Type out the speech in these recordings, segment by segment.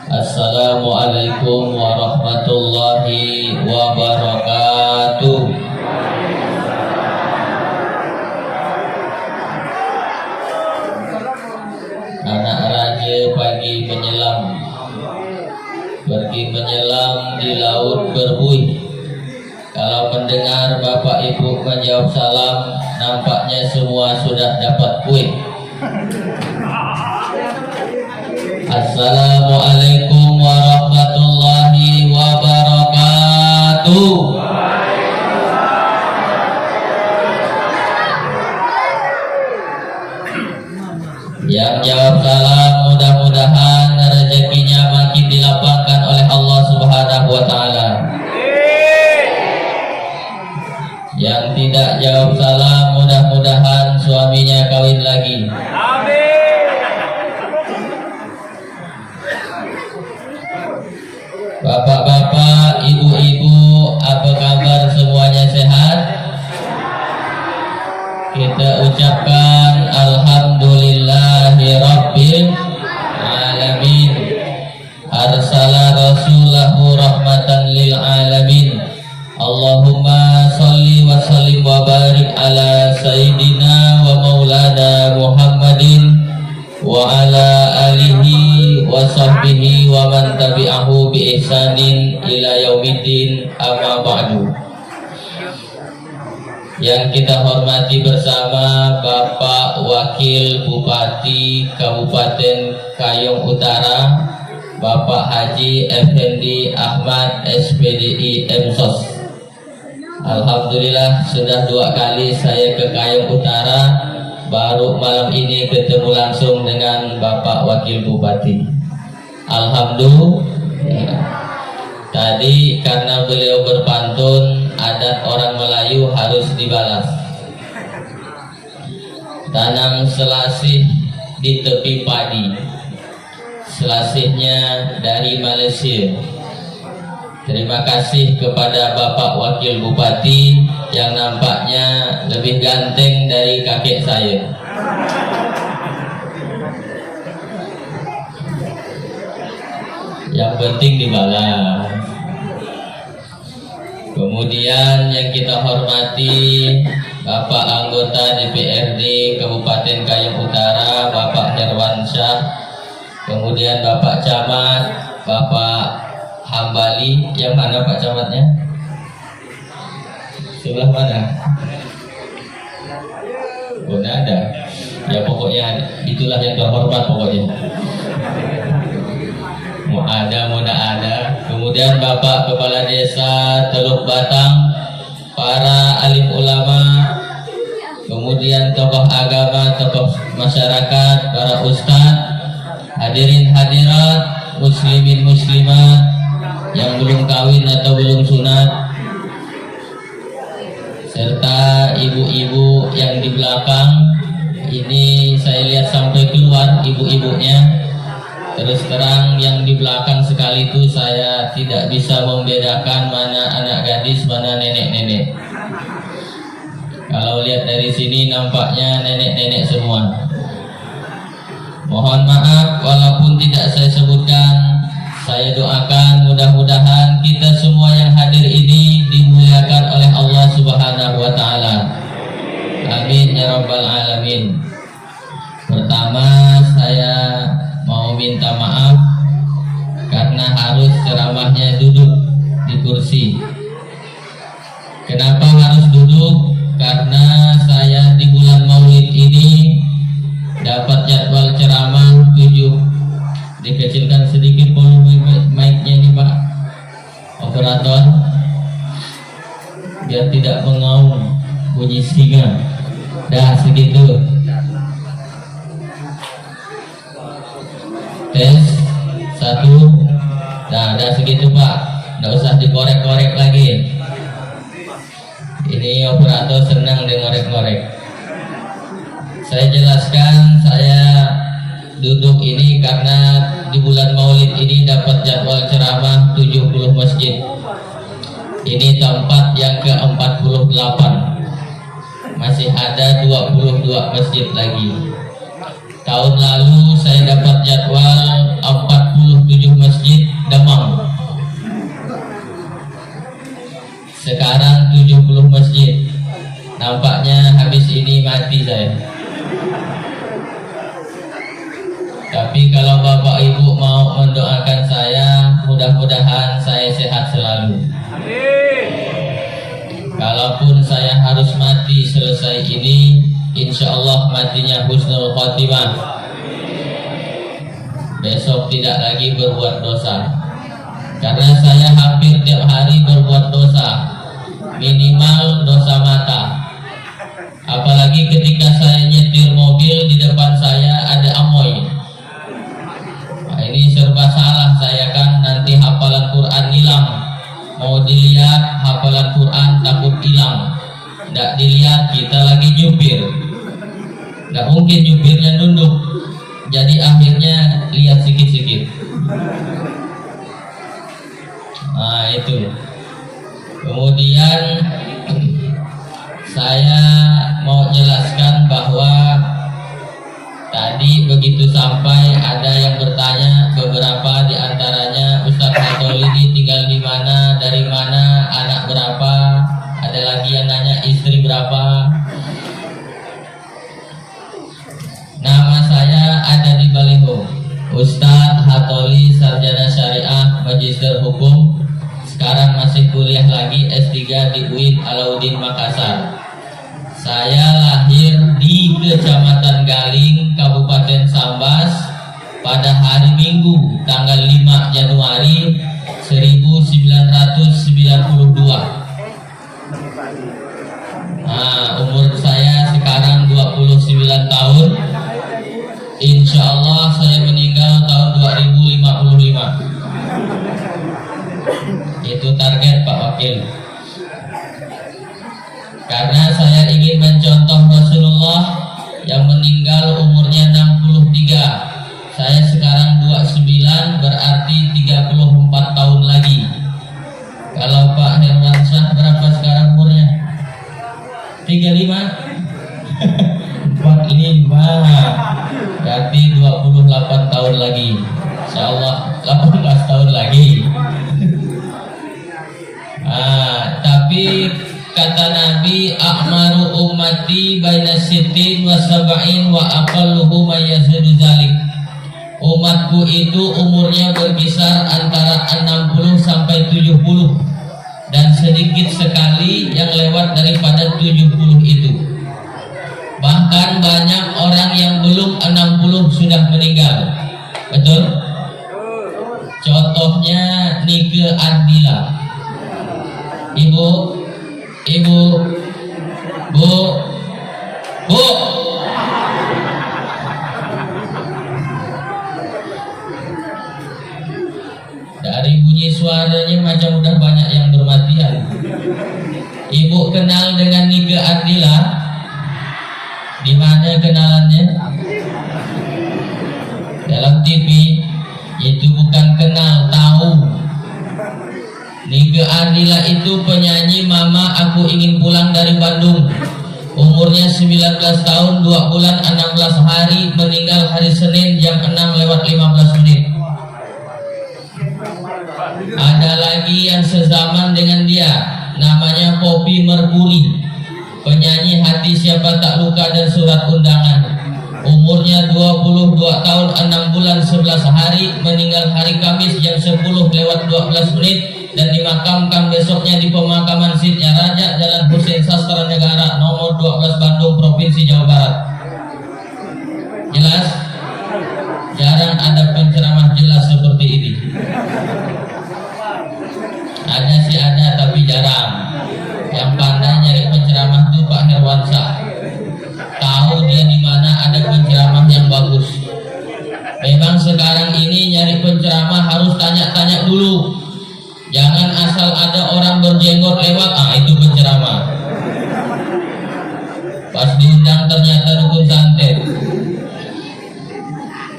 Assalamualaikum warahmatullahi wabarakatuh. Anak raja pagi menyelam, pergi menyelam di laut berbuih. Kalau mendengar bapak ibu menjawab salam, nampaknya semua sudah dapat kuih. Assalamualaikum warahmatullahi wabarakatuh. Yang jawab salam mudah-mudahan rezekinya makin dilapangkan oleh Allah Subhanahu wa taala. Yang tidak jawab salam mudah-mudahan suaminya kawin lagi. Bapak-bapak, ibu-ibu, apa kabar semuanya sehat? Kita ucapkan alhamdulillahi rabbil alamin. Arsala rasulahu rahmatan lil alamin. Allahumma salli wa sallim wa barik ala sayyidina wa maulana Muhammadin wa ala alihi wa sahbihi wa man tabi'ahu bi ihsanin ila yaumiddin, amma ba'du. Yang kita hormati bersama Bapak Wakil Bupati Kabupaten Kayong Utara, Bapak Haji Effendi Ahmad SPDI MSOS. Alhamdulillah sudah 2 kali saya ke Kayong Utara. Baru malam ini ketemu langsung dengan Bapak Wakil Bupati. Alhamdulillah. Tadi karena beliau berpantun, adat orang Melayu harus dibalas. Tanam selasih di tepi padi, selasihnya dari Malaysia. Terima kasih kepada Bapak Wakil Bupati yang nampaknya lebih ganteng dari kakek saya. Yang penting dibalas. Kemudian yang kita hormati Bapak anggota DPRD Kabupaten Kayong Utara, Bapak Herwansyah. Kemudian Bapak Camat, Bapak Hambali. Yang mana Pak Camatnya? Sebelah mana? Oh, ada. Ya pokoknya itulah yang terhormat pokoknya. Mau ada. Kemudian Bapak Kepala Desa Teluk Batang, para alim ulama, kemudian tokoh agama, tokoh masyarakat, para ustadz, hadirin hadirat, muslimin muslimat yang belum kawin atau belum sunat, serta ibu-ibu yang di belakang. Ini saya lihat sampai keluar ibu-ibunya. Terus terang yang di belakang sekaligus saya tidak bisa membedakan mana anak gadis, mana nenek-nenek. Kalau lihat dari sini nampaknya nenek-nenek semua. Mohon maaf walaupun tidak saya sebutkan. Saya doakan mudah-mudahan kita semua yang hadir ini dimuliakan oleh Allah Subhanahu wa taala. Amin ya rabbal alamin. Pertama saya mau minta maaf karena harus ceramahnya duduk di kursi. Kenapa harus duduk? Karena saya di bulan Maulid ini dapat jadwal ceramah 7. Dikecilkan sedikit volume mic-nya nih Pak operator, biar tidak mengaum bunyi singa. Dah segitu. Tes 1. Dah segitu Pak, nggak usah dikorek-korek lagi. Ini operator senang ngorek-ngorek. Saya jelaskan, saya duduk ini karena di bulan Maulid ini dapat jadwal ceramah 70 masjid. Ini tempat yang ke-48. Masih ada 22 masjid lagi. Tahun lalu saya dapat jadwal 47 masjid sekarang 70 masjid. Nampaknya habis ini mati saya. Tapi kalau Bapak Ibu mau mendoakan saya, mudah-mudahan saya sehat selalu. Kalaupun saya harus mati selesai ini, insya Allah matinya husnul khotimah. Besok tidak lagi berbuat dosa. Karena saya hampir tiap hari berbuat dosa, minimal dosa mata. Apalagi ketika saya nyetir mobil, di depan saya ada amoy. Nah, ini serba salah saya kan, nanti hafalan Quran hilang. Mau dilihat hafalan Quran takut hilang. Tidak dilihat kita lagi jupir. Tidak mungkin jupirnya nunduk. Jadi akhirnya lihat sikit-sikit. Nah itu. Kemudian saya mau jelaskan bahwa tadi begitu sampai ada yang bertanya, beberapa di antaranya, Ustadz Hatoli ini tinggal di mana, dari mana, anak berapa, ada lagi yang nanya istri berapa. Nama saya ada di baliho, Ustadz Hatoli Sarjana Syariah Magister Hukum. Sekarang masih kuliah lagi S3 di UIN Alauddin Makassar. Saya lahir di Kecamatan Galing, Kabupaten Sambas pada hari Minggu tanggal 5 Januari 1992. Nah, umur saya sekarang 29 tahun. Insya Allah saya meninggal tahun 2055. Itu target Pak Wakil. Karena saya ingin mencontoh Rasulullah yang meninggal umurnya 63. Saya sekarang 29, berarti 34 tahun lagi. Kalau Pak Hermansyah berapa sekarang umurnya? 35? 45. Berarti 28 tahun lagi. Insya Allah 18 tahun lagi. Tapi kata Nabi, a'maru ummati baina sittin wa sab'in wa aqalluhu may yazidu dzalik. Umatku itu umurnya berkisar antara 60 sampai 70, dan sedikit sekali yang lewat daripada 70 itu. Bahkan banyak orang yang belum 60 sudah meninggal. Betul? Contohnya Nike Ardila. Ibu, Bu. Dari bunyi suaranya macam udah banyak yang bermatian. Ibu kenal dengan Nike Ardila? Di mana kenalannya? Dalam TV. Itu bukan kenal, tahu. Nike Ardila itu penyanyi Mama Aku Ingin Pulang dari Bandung. Umurnya 19 tahun 2 bulan 16 hari, meninggal hari Senin jam 6:15 menit. Ada lagi yang sezaman dengan dia, namanya Poppy Mercury, penyanyi Hati Siapa Tak Luka dan Surat Undangan. Umurnya 22 tahun 6 bulan 11 hari, meninggal hari Kamis jam 10:12 menit, dan dimakamkan besoknya di pemakaman Sidnya Raja, Jalan Husein Sastra Negara, nomor 12 Bandung, Provinsi Jawa Barat. Jelas? Jarang ada penceramah jelas seperti ini. Ada sih ada, tapi jarang. Yang pandai nyari penceramah itu Pak Herwansyah. Tahu dia di mana ada penceramah yang bagus. Memang sekarang ini nyari penceramah harus tanya-tanya dulu. Jangan asal ada orang berjenggot lewat, itu penceramah. Pas diundang ternyata dukun santet.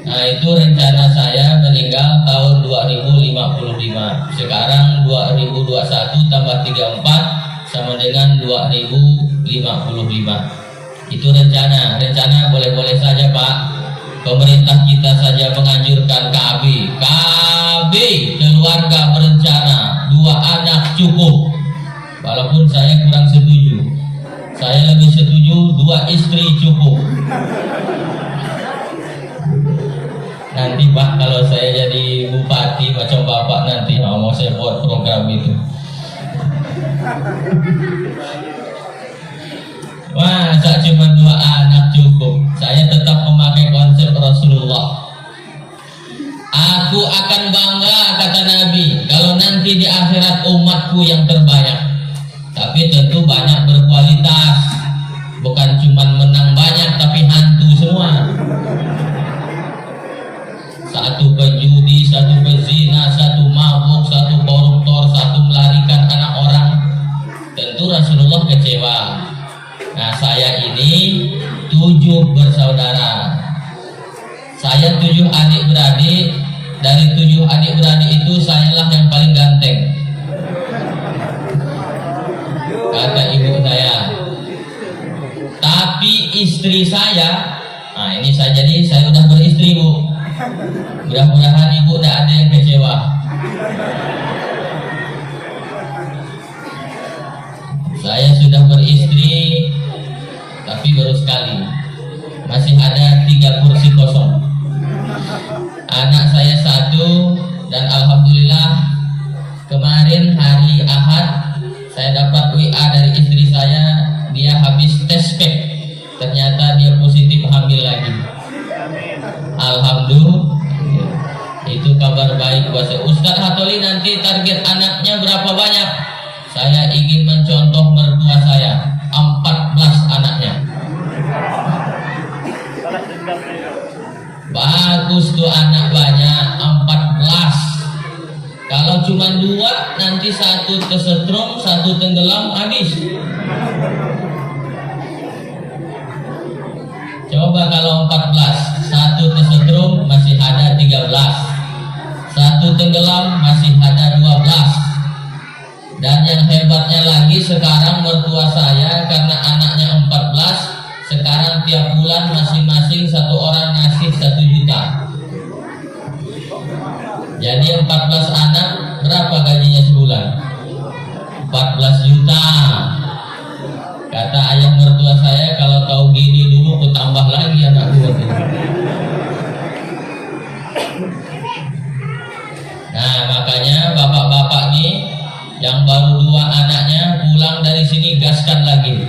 Nah, itu rencana saya meninggal tahun 2055. Sekarang 2021 tambah 34 sama dengan 2055. Itu rencana. Rencana boleh-boleh saja Pak. Pemerintah kita saja menganjurkan KB, keluarga berencana, 2 anak cukup. Walaupun pun saya kurang setuju. Saya lebih setuju 2 istri cukup. Nanti Pak, kalau saya jadi bupati macam Bapak nanti mau saya buat program itu. Wah, saya cuma 2 anak cukup. Saya tetap memakai konsep Rasulullah. Aku akan bangga, kata Nabi, kalau nanti di akhirat umatku yang terbanyak. Tapi tentu banyak berkualitas. Bukan cuma menang banyak, tapi hantu semua. Satu penjudi, satu pezina, satu mabuk, satu koruptor, satu melarikan anak orang. Tentu Rasulullah kecewa. Nah, saya ini 7 bersaudara. Saya 7 adik-beradik. Dari 7 adik-beradik itu sayalah yang paling ganteng, kata ibu saya. Tapi istri saya, nah ini saya udah beristri, Bu. Mudah-mudahan ibu tidak ada yang kecewa. Saya sudah beristri, tapi baru sekali. Masih ada 3 kursi kosong. Anak saya 1, dan alhamdulillah kemarin hari Ahad saya dapat WA dari istri saya, dia habis tes pack, ternyata dia positif hamil lagi. Alhamdulillah, itu kabar baik buat saya. Ustadz Hatoli, nanti target anaknya berapa banyak? Saya ingin mencontoh mertua saya, 14 anaknya. Bagus tuh, anak banyak, 14. Kalau cuma 2, nanti 1 kesetrum, 1 tenggelam, habis. Coba kalau 14, 1 kesetrum masih ada 13, 1 tenggelam masih ada 12. Dan yang hebatnya lagi, sekarang mertua saya karena anaknya 14, sekarang tiap bulan masing-masing 1 orang ngasih 1 juta. Jadi 14 anak, berapa gajinya sebulan? 14 juta. Kata ayah mertua saya, kalau tahu gini dulu aku tambah lagi anak gue. Nah, makanya bapak-bapak nih yang baru 2 anaknya pulang dari sini gaskan lagi.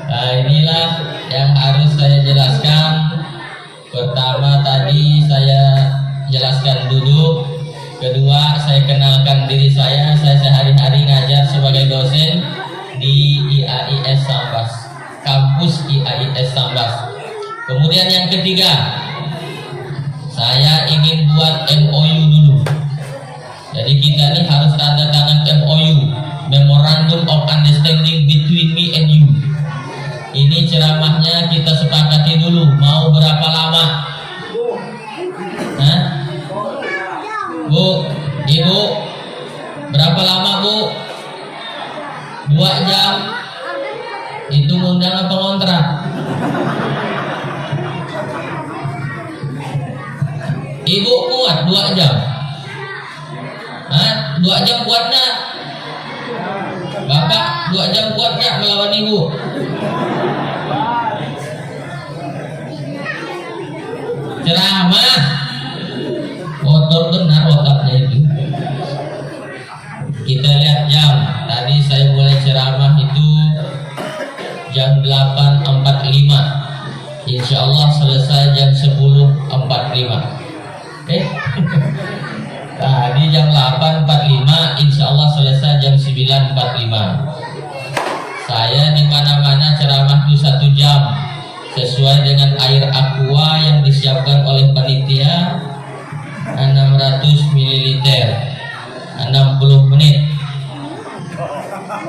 Nah, inilah yang harus saya jelaskan. Pertama tadi saya jelaskan dulu. Kedua, saya kenalkan diri saya. Saya sehari-hari ngajar sebagai dosen di IAIS Sambas, kampus IAIS Sambas. Kemudian yang ketiga, saya ingin buat MOU dulu. Jadi kita ini harus tanda tangan MOU, Memorandum of Understanding between me and you. Ini ceramahnya kita sepakati dulu, mau berapa lama? Hah? Bu, Ibu, berapa lama, Bu? 2 jam. Itu ngundang apa kontrak? Ibu kuat 2 jam? Hah? 2 jam kuat nggak? Bapak 2 jam kuat nggak melawan Ibu? Ceramah kotor benar otaknya itu. Kita lihat jam. Tadi saya mulai ceramah itu jam 8.45. Insya Allah selesai jam 10.45. Tadi jam 8.45, insya Allah selesai jam 9.45. Saya di mana-mana ceramah itu 1 jam, sesuai dengan air aqua yang disiapkan oleh panitia 600 ml 60 menit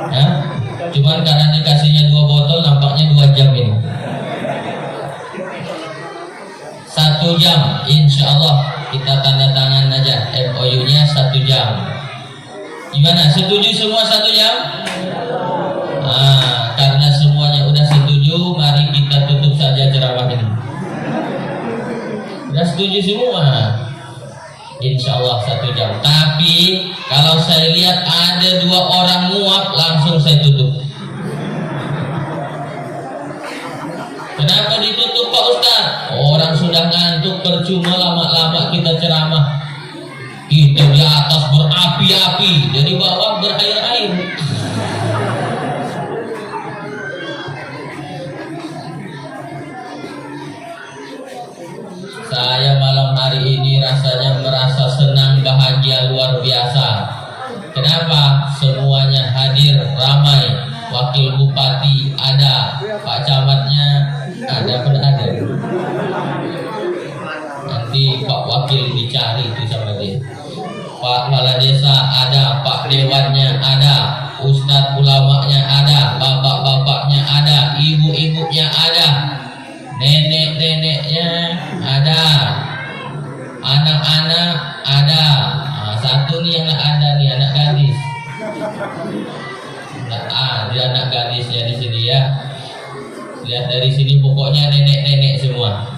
ya. Cuman karena dikasihnya 2 botol nampaknya 2 jam ini. 1 jam insya Allah kita tanda tangan aja MOU nya 1 jam. Gimana, setuju semua 1 jam? Nah, karena semuanya udah setuju, mari kita tutup saja ceramah ini. Udah setuju semua? Insya Allah 1 jam. Tapi kalau saya lihat ada 2 orang muak, langsung saya tutup. Kenapa ditutup Pak Ustadz? Orang sudah ngantuk, percuma lama-lama kita ceramah. Kita di atas berapi-api, jadi bawah berair-air. Saya malam hari ini rasanya merasa senang, bahagia luar biasa. Kenapa? Semuanya hadir, ramai. Wakil bupati ada, Pak camatnya ada, ada. Nanti Pak wakil dicari itu sama dia. Pak kepala desa ada, Pak dewannya ada, ustadz ulamanya ada, bapak-bapaknya ada, ibu-ibunya ada, nenek-neneknya ada, anak-anak ada. Nah, satu nih yang ada nih, anak gadis. Nah, dia anak gadisnya di sini ya. Lihat dari sini pokoknya nenek-nenek semua.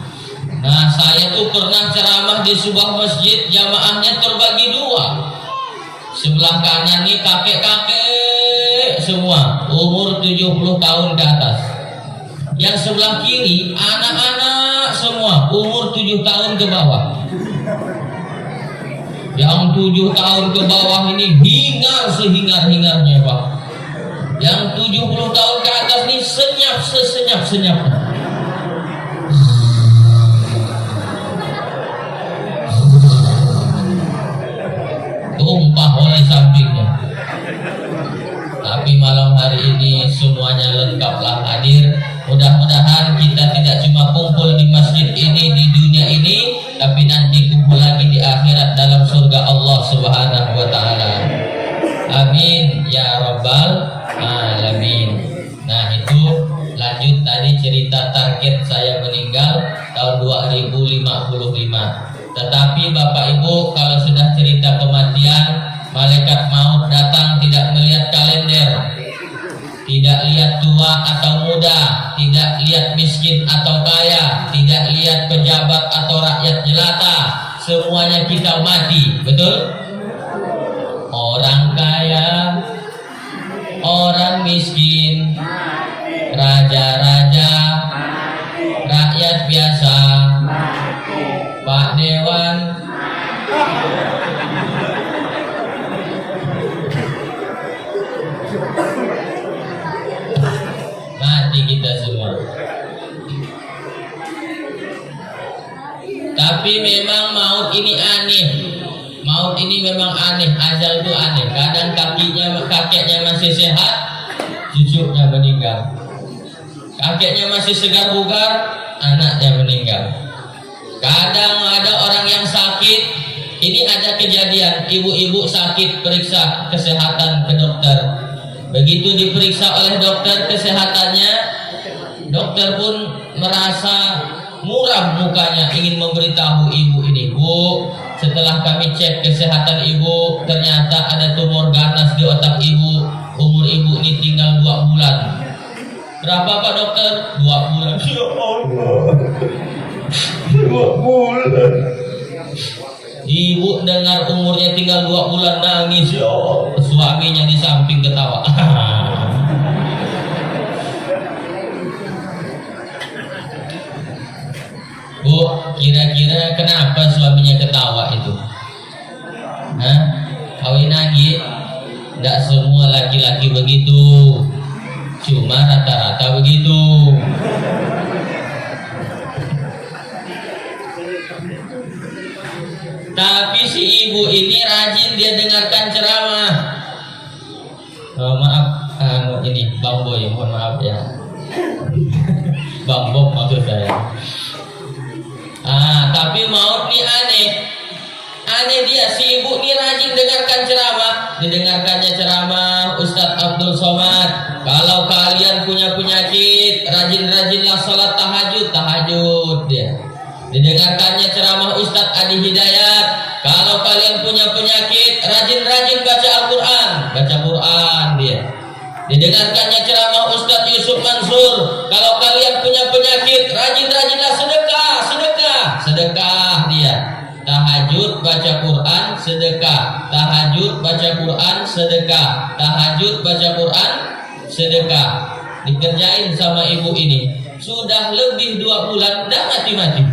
Nah, saya tuh pernah ceramah di sebuah masjid, jamaahnya terbagi 2. Sebelah kanan nih kakek-kakek semua, umur 70 tahun ke atas. Yang sebelah kiri anak-anak semua, umur 7 tahun ke bawah. Yang 7 tahun ke bawah ini hingar sehingar-hingarnya Pak. Yang 70 tahun ke atas ini senyap sesenyap-senyapnya. Tumpah oleh sampingnya. Tapi malam hari ini semuanya lengkaplah hadir. Mudah-mudahan kita tidak cuma kumpul di masjid ini, di dunia ini, tapi nanti kumpul lagi di akhirat dalam surga Allah Subhanahu wa Ta'ala. Amin ya rabbal alamin. Nah, itu lanjut tadi cerita target saya meninggal tahun 2055. Tetapi Bapak Ibu, kalau sudah cerita kematian, malaikat maut datang tidak melihat kalender, tidak lihat tua atau muda, tidak lihat miskin atau kaya, tidak lihat pejabat atau rakyat jelata. Semuanya kita mati, betul? Orang kaya, orang miskin, raja-raja, rakyat biasa, Pak Dewan, mati kita semua. Tapi memang maut ini aneh. Maut ini memang aneh, ajal itu aneh. Kadang kakeknya masih sehat, cucunya meninggal. Kakeknya masih segar bugar, anaknya meninggal. Kadang ada orang yang sakit. Ini ada kejadian, ibu-ibu sakit, periksa kesehatan ke dokter. Begitu diperiksa oleh dokter kesehatannya, dokter pun merasa muram mukanya, ingin memberitahu ibu ini, Bu, setelah kami cek kesehatan ibu, ternyata ada tumor ganas di otak ibu. Umur ibu ini tinggal 2 bulan. Berapa Pak dokter? 2 bulan. Ya Allah, 2 bulan. Ibu dengar umurnya tinggal 2 bulan nangis. Ya Allah. Suaminya di samping ketawa. Bu, kira-kira kenapa suaminya ketawa itu? Hah? Kawin lagi? Tidak semua laki-laki begitu, cuma rata-rata begitu. Tapi si ibu ini rajin, dia dengarkan ceramah. Maaf, ini Bang Boy, mohon maaf ya. Bang Bob maksud saya. Tapi maut nih aneh. Aneh dia, si ibu ini rajin dengarkan ceramah. Didengarkannya ceramah Ustadz Abdul Somad. Kalau kalian punya penyakit, rajin-rajinlah sholat tahajud dia. Didengarkannya ceramah Ustadz Adi Hidayat. Kalau kalian punya penyakit, rajin-rajin baca Al-Quran. Baca Quran dia. Didengarkannya ceramah Ustadz Yusuf Mansur. Kalau kalian punya penyakit, rajin-rajinlah sedekah dia. Tahajud tahajud baca Quran sedekah, tahajud baca Quran sedekah, tahajud baca Quran sedekah. Dikerjain sama ibu ini sudah lebih 2 bulan, tidak mati-mati.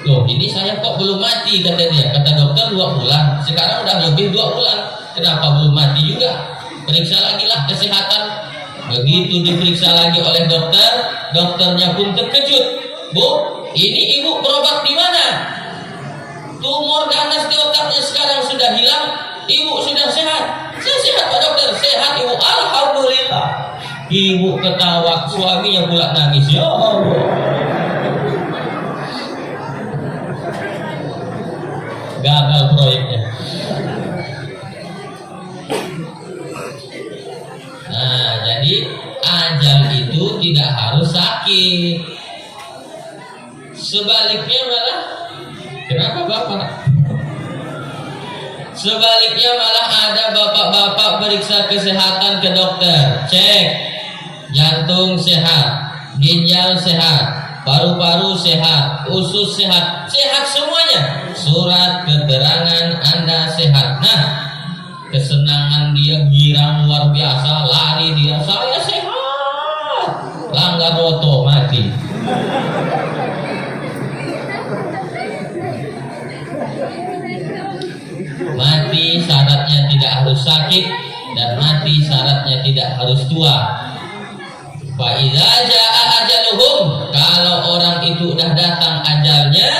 Loh, ini saya kok belum mati, kata dia. Kata dokter 2 bulan, sekarang udah lebih 2 bulan, kenapa belum mati juga? Periksa lagi lah kesehatan. Begitu diperiksa lagi oleh dokter, dokternya pun terkejut. Bu, ini ibu berobat di mana? Tumor ganas di otaknya sekarang sudah hilang, ibu sudah sehat. Saya sehat Pak Dokter, sehat ibu, alhamdulillah. Ibu ketawa, suaminya pula nangis. Ya Allah. Gagal proyeknya. Nah, jadi ajal itu tidak harus sakit. Sebaliknya malah, kenapa Bapak? Sebaliknya malah ada bapak-bapak periksa kesehatan ke dokter, cek jantung sehat, ginjal sehat, paru-paru sehat, usus sehat, sehat semuanya. Surat keterangan Anda sehat. Nah, kesenangan dia girang luar biasa, lari dia, saya sehat. Langgar roto mati. Mati syaratnya tidak harus sakit, dan mati syaratnya tidak harus tua. Fa idza jaa ajaluhum, kalau orang itu udah datang ajalnya,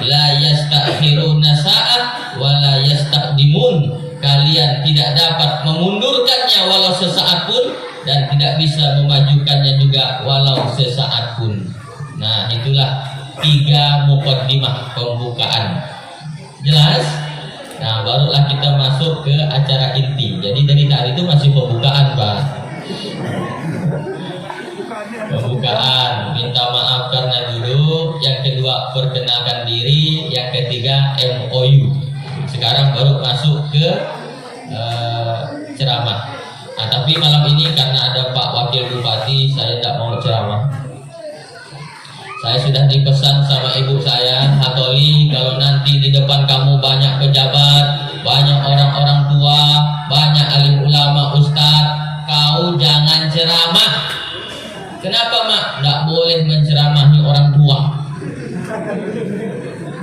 la yastakhiruna sa'ah wa la yastaqdimun, kalian tidak dapat memundurkannya walau sesaat pun, dan tidak bisa memajukannya juga walau sesaat pun. Nah, itulah 3 muqaddimah pembukaan. Jelas? Nah, barulah kita masuk ke acara inti. Jadi dari tadi itu masih pembukaan, Pak. Pembukaan, minta maaf karena dulu. Yang kedua, perkenalkan diri. Yang ketiga, MOU. Sekarang baru masuk ke ceramah. Nah, tapi malam ini karena ada Pak Wakil Bupati, saya tidak mau ceramah. Saya sudah dipesan sama ibu saya, Hatoli, kalau nanti di depan kamu banyak pejabat, banyak orang-orang tua, banyak alim ulama, ustadz, kau jangan ceramah. Kenapa, Mak? Tidak boleh menceramahi orang tua.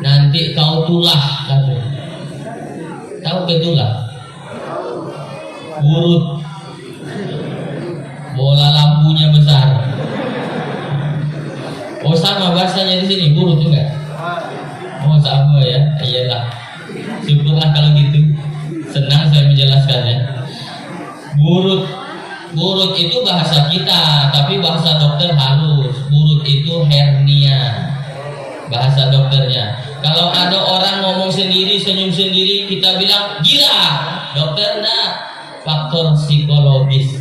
Nanti kau tulah, katanya. Tahu ketulah? Burut. Bola lampunya besar. Oh, sama bahasanya di sini, burut juga. Oh, sama ya. Iyalah. Syukurlah kalau gitu. Senang saya menjelaskannya. Burut itu bahasa kita, tapi bahasa dokter halus. Burut itu hernia. Bahasa dokternya. Kalau ada orang ngomong sendiri, senyum sendiri, kita bilang gila. Dokter enggak, faktor psikologis.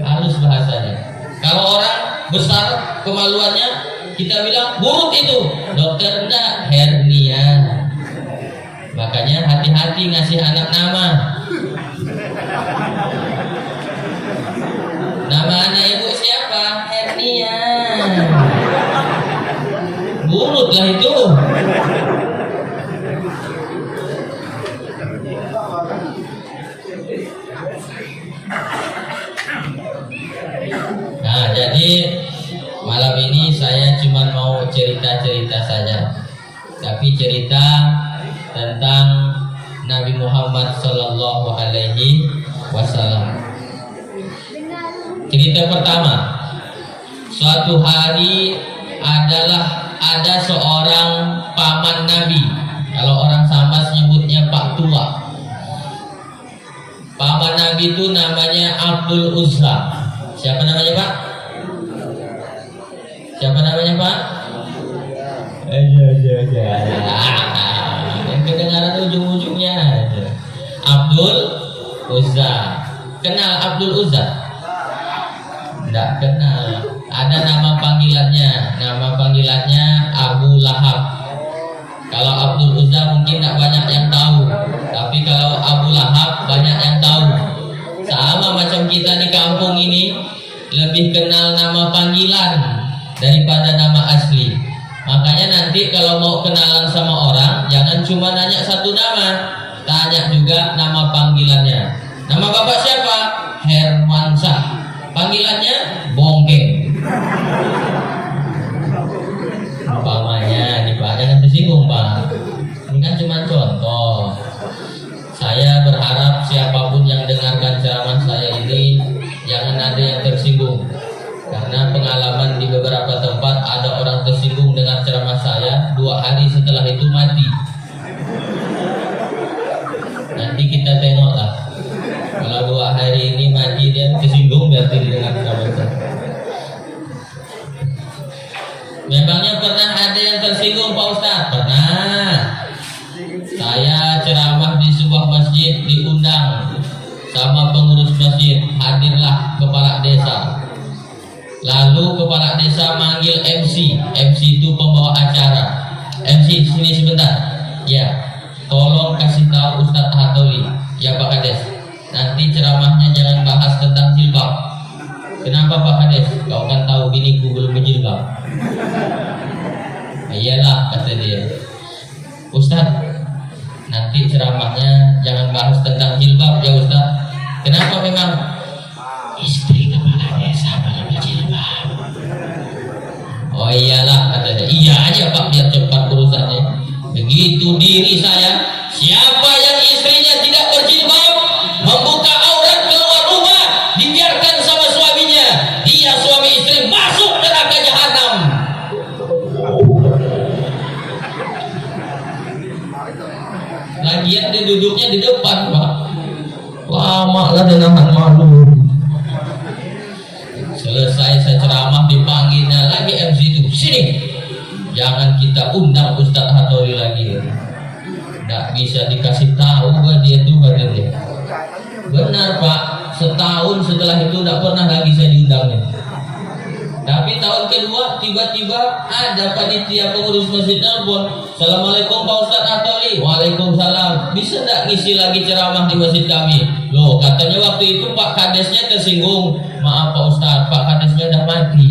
Halus bahasanya. Kalau orang besar kemaluannya, kita bilang buruk itu. Dokter enggak, hernia. Makanya hati-hati ngasih anak nama. Nama anak ibu siapa? Hernia. Buruk lah itu. Nah, jadi malam ini saya cuma mau cerita-cerita saja, tapi cerita tentang Nabi Muhammad Sallallahu Alaihi Wasallam. Cerita pertama, suatu hari ada seorang paman Nabi. Kalau orang Sambas nyebutnya Pak Tua. Paman Nabi itu namanya Abdul Uzza. Siapa namanya, Pak? Siapa namanya, Pak? Yang kedengaran ujung-ujungnya Abdul Uzza. Kenal Abdul Uzza? Tidak kenal. Ada nama panggilannya. Nama panggilannya Abu Lahab. Kalau Abdul Uzza mungkin tidak banyak yang tahu, tapi kalau Abu Lahab banyak yang tahu. Sama macam kita di kampung ini lebih kenal nama panggilan daripada nama asli. Makanya nanti nanti kalau mau kenalan sama orang, jangan cuma nanya satu nama, tanya juga nama panggilannya. Nama bapak siapa? Hermansyah. Panggilannya Bongkeng. Umpamanya nih Pak, jangan tersinggung Pak. Ini kan cuma contoh. Saya berharap siapapun yang dengarkan ceramah saya ini jangan ada yang tersinggung. Karena pengalaman di beberapa tempat ada orang tersinggung dengan ceramah saya, 2 hari setelah itu mati. Nanti kita tengoklah. Kalau 2 hari ini mati dia tersinggung berarti dengan ceramah saya. Memangnya pernah ada yang tersinggung Pak Ustadz? Pernah. Saya ceramah di sebuah masjid, diundang sama pengurus masjid, hadirlah kepala desa. Lalu kepala desa manggil MC. MC itu pembawa acara. MC sini sebentar. Ya, tolong kasih tahu Ustadz Hatoli. Ya Pak Kades, nanti ceramahnya jangan bahas tentang jilbab. Kenapa Pak Kades? Kau kan tahu biniku belum berjilbab. Iyalah, kata dia. Ustadz, nanti ceramahnya jangan bahas tentang jilbab ya Ustadz. Kenapa memang? Istri kepala desa pada berjilbab. Oh iyalah, kata dia. Iya aja Pak, biar cepat urusannya. Begitu diri saya, siapa yang istrinya tidak berjilbab, membuka aurat keluar rumah, dibiarkan sama suaminya, dia suami istri masuk neraka jahanam. Lagian dia duduknya di depan Pak. Lama lah dia nahan malu. Selesai saya ceramah, dipanggilnya lagi MC itu, sini, jangan kita undang Ustadz Hatoli lagi. Nggak bisa dikasih tahu buat dia tuh, kata dia. Benar Pak, setahun setelah itu nggak pernah lagi saya diundangnya. Tapi tahun kedua tiba-tiba ada panitia pengurus masjid nelpon, Assalamualaikum Pak Ustadz Hatoli. Waalaikumsalam. Bisa nggak ngisi lagi ceramah di masjid kami? Loh, katanya waktu itu Pak Kadesnya tersinggung. Maaf Pak Ustadz, Pak Kadesnya udah mati.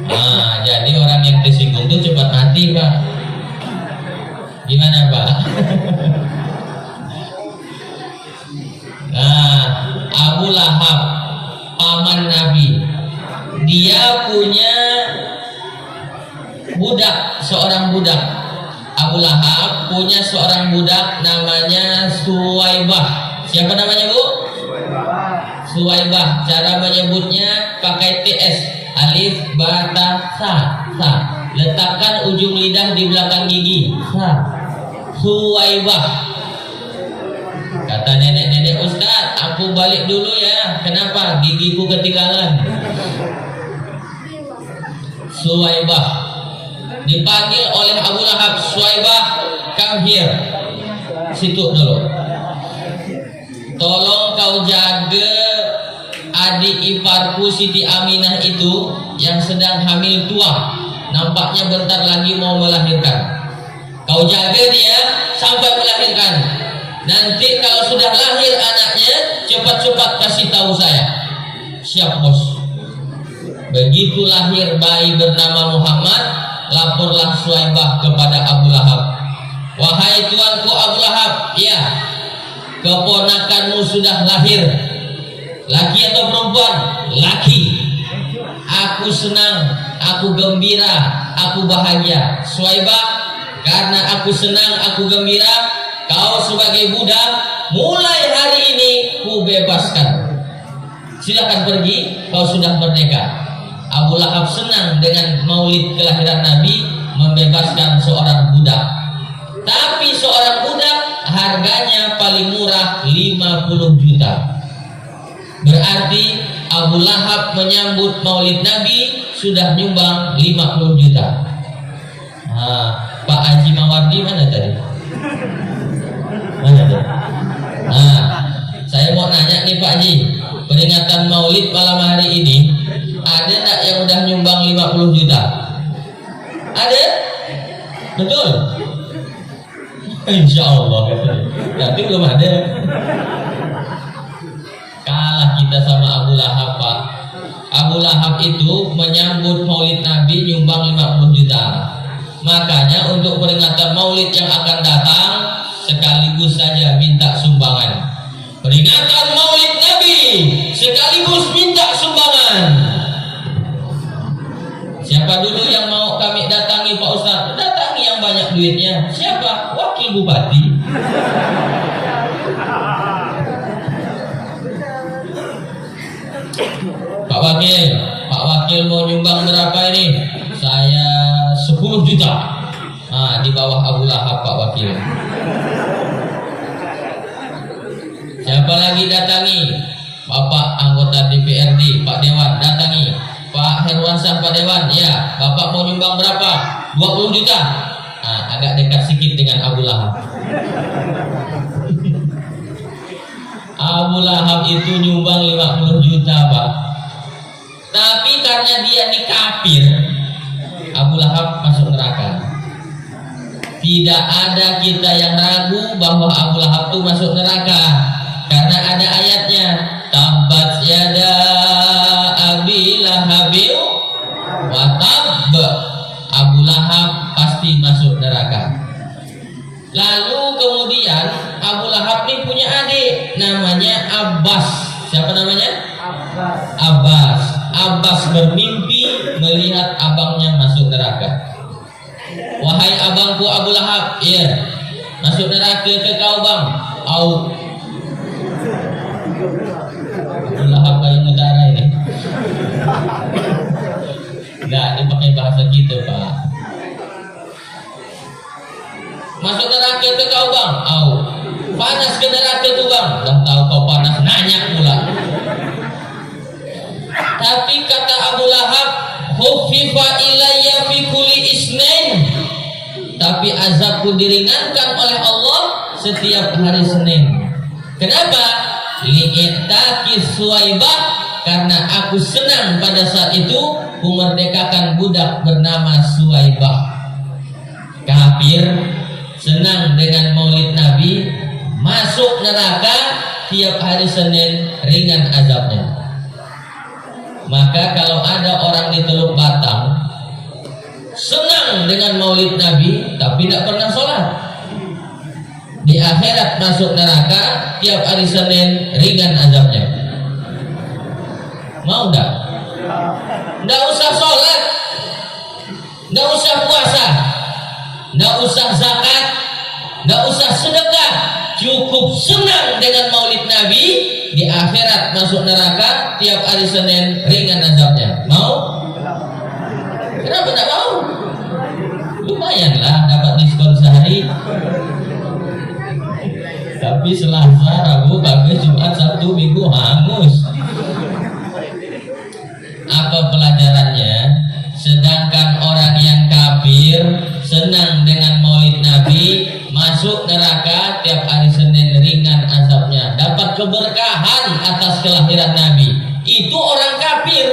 Nah, jadi orang yang tersinggung itu cepat mati Pak. Gimana Pak? Nah, Abu Lahab, paman Nabi, dia punya budak, seorang budak. Abu Lahab punya seorang budak namanya Suwaibah. Siapa namanya Bu? Suwaibah. Cara menyebutnya pakai TS, alif, ba, ta, sa, sa. Letakkan ujung lidah di belakang gigi. Sa. Suwaibah. Kata nenek-nenek, Ustadz, aku balik dulu ya. Kenapa? Gigiku ketinggalan. Suwaibah dipanggil oleh Abu Lahab. Suwaibah, come here. Situ dulu. Tolong kau jaga adik iparku Siti Aminah itu yang sedang hamil tua. Nampaknya bentar lagi mau melahirkan. Kau jaga dia sampai melahirkan. Nanti kalau sudah lahir anaknya, cepat-cepat kasih tahu saya. Siap bos. Begitu lahir bayi bernama Muhammad, laporlah Suwaibah kepada Abu Lahab. Wahai tuanku Abu Lahab, ya, keponakanmu sudah lahir. Laki atau perempuan? Laki. Aku senang, aku gembira, aku bahagia. Suwaibah, karena aku senang, aku gembira, kau sebagai budak, mulai hari ini ku bebaskan. Silakan pergi, kau sudah merdeka. Abu Lahab senang dengan maulid kelahiran Nabi, membebaskan seorang budak. Tapi seorang budak harganya paling murah 50 juta. Berarti Abu Lahab menyambut maulid Nabi sudah nyumbang 50 juta. Nah, Pak Haji Mawardi mana tadi? Mana tadi? Nah, saya mau nanya nih Pak Haji, peringatan maulid malam hari ini, ada enggak yang udah nyumbang 50 juta? Ada? Betul? Insya Allah. Tapi belum ada. Kalah kita sama Abu Lahab Pak. Abu Lahab itu menyambut maulid Nabi nyumbang 50 juta. Makanya untuk peringatan maulid yang akan datang sekaligus saja minta sumbangan. Peringatan maulid Nabi sekaligus minta sumbangan. Siapa dulu yang mau kami datangi Pak Ustaz? Datangi yang banyak duitnya. Siapa? Wakil Bupati. Pak Wakil mau nyumbang berapa ini? Saya 10 juta. Nah, di bawah Abu Lahab Pak Wakil. Siapa lagi datangi? Bapak anggota DPRD, Pak Dewan datangi. Pak Herwansyah, Pak Dewan, ya, Bapak mau nyumbang berapa? 20 juta. Nah, agak dekat sedikit dengan Abu Lahab. Abu Lahab itu nyumbang 50 juta, Pak. Tapi karena dia ini kafir, Abu Lahab masuk neraka. Tidak ada kita yang ragu bahwa Abu Lahab itu masuk neraka, karena ada ayatnya, tabat yada abi lahabil wa tab. Abu Lahab pasti masuk neraka. Lalu kemudian Abu Lahab ini punya adik namanya Abbas. Siapa namanya? Abbas. Abbas bermimpi melihat abangnya masuk neraka. Wahai abangku Abu Lahab, iya, masuk neraka ke kau bang. Au. Abu Lahab kayak utara ini. Enggak, dipakai bahasa gitu, Pak. Masuk neraka ke kau bang. Au. Panas ke neraka tuh bang. Dah tahu kau panas, nanya pula. Tapi kata Abu Lahab, "Khuffifa ilayya fi kulli isnin." Tapi azabku diringankan oleh Allah setiap hari Senin. Kenapa? Li'itaki Suwaibah, karena aku senang pada saat itu memerdekakan budak bernama Suwaibah. Kafir senang dengan maulid Nabi, masuk neraka tiap hari Senin, ringan azabnya. Maka kalau ada orang di Teluk Batang senang dengan maulid Nabi tapi tidak pernah sholat, di akhirat masuk neraka tiap hari Senin, ringan azabnya. Mau enggak? Enggak usah sholat, enggak usah puasa, enggak usah zakat, enggak usah sedekah, cukup senang dengan maulid Nabi, di akhirat masuk neraka tiap hari Senin, ringan azabnya. Mau? Kenapa tak mau? Lumayanlah dapat diskon sehari. Tapi Selasa, Rabu, Kamis, Jumat, Sabtu, Minggu hangus. Apa pelajarannya? Sedangkan orang yang kafir senang dengan maulid Nabi, masuk neraka tiap hari Senin, ringan azabnya, dapat keberkahan atas kelahiran Nabi. Itu orang kafir.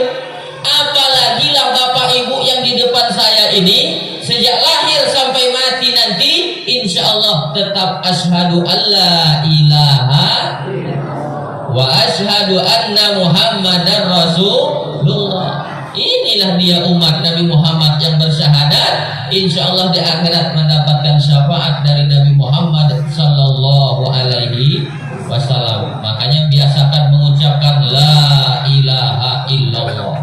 Apalagi lah bapak ibu yang di depan saya ini, sejak lahir sampai mati nanti insya Allah tetap asyhadu alla ilaha wa asyhadu anna Muhammadar Rasulullah. Inilah dia umat Nabi Muhammad yang bersyahadat, insya Allah di akhirat mendapatkan syafaat dari Nabi Muhammad Sallallahu Alaihi Wasallam. Makanya biasakan mengucapkan la ilaha illallah.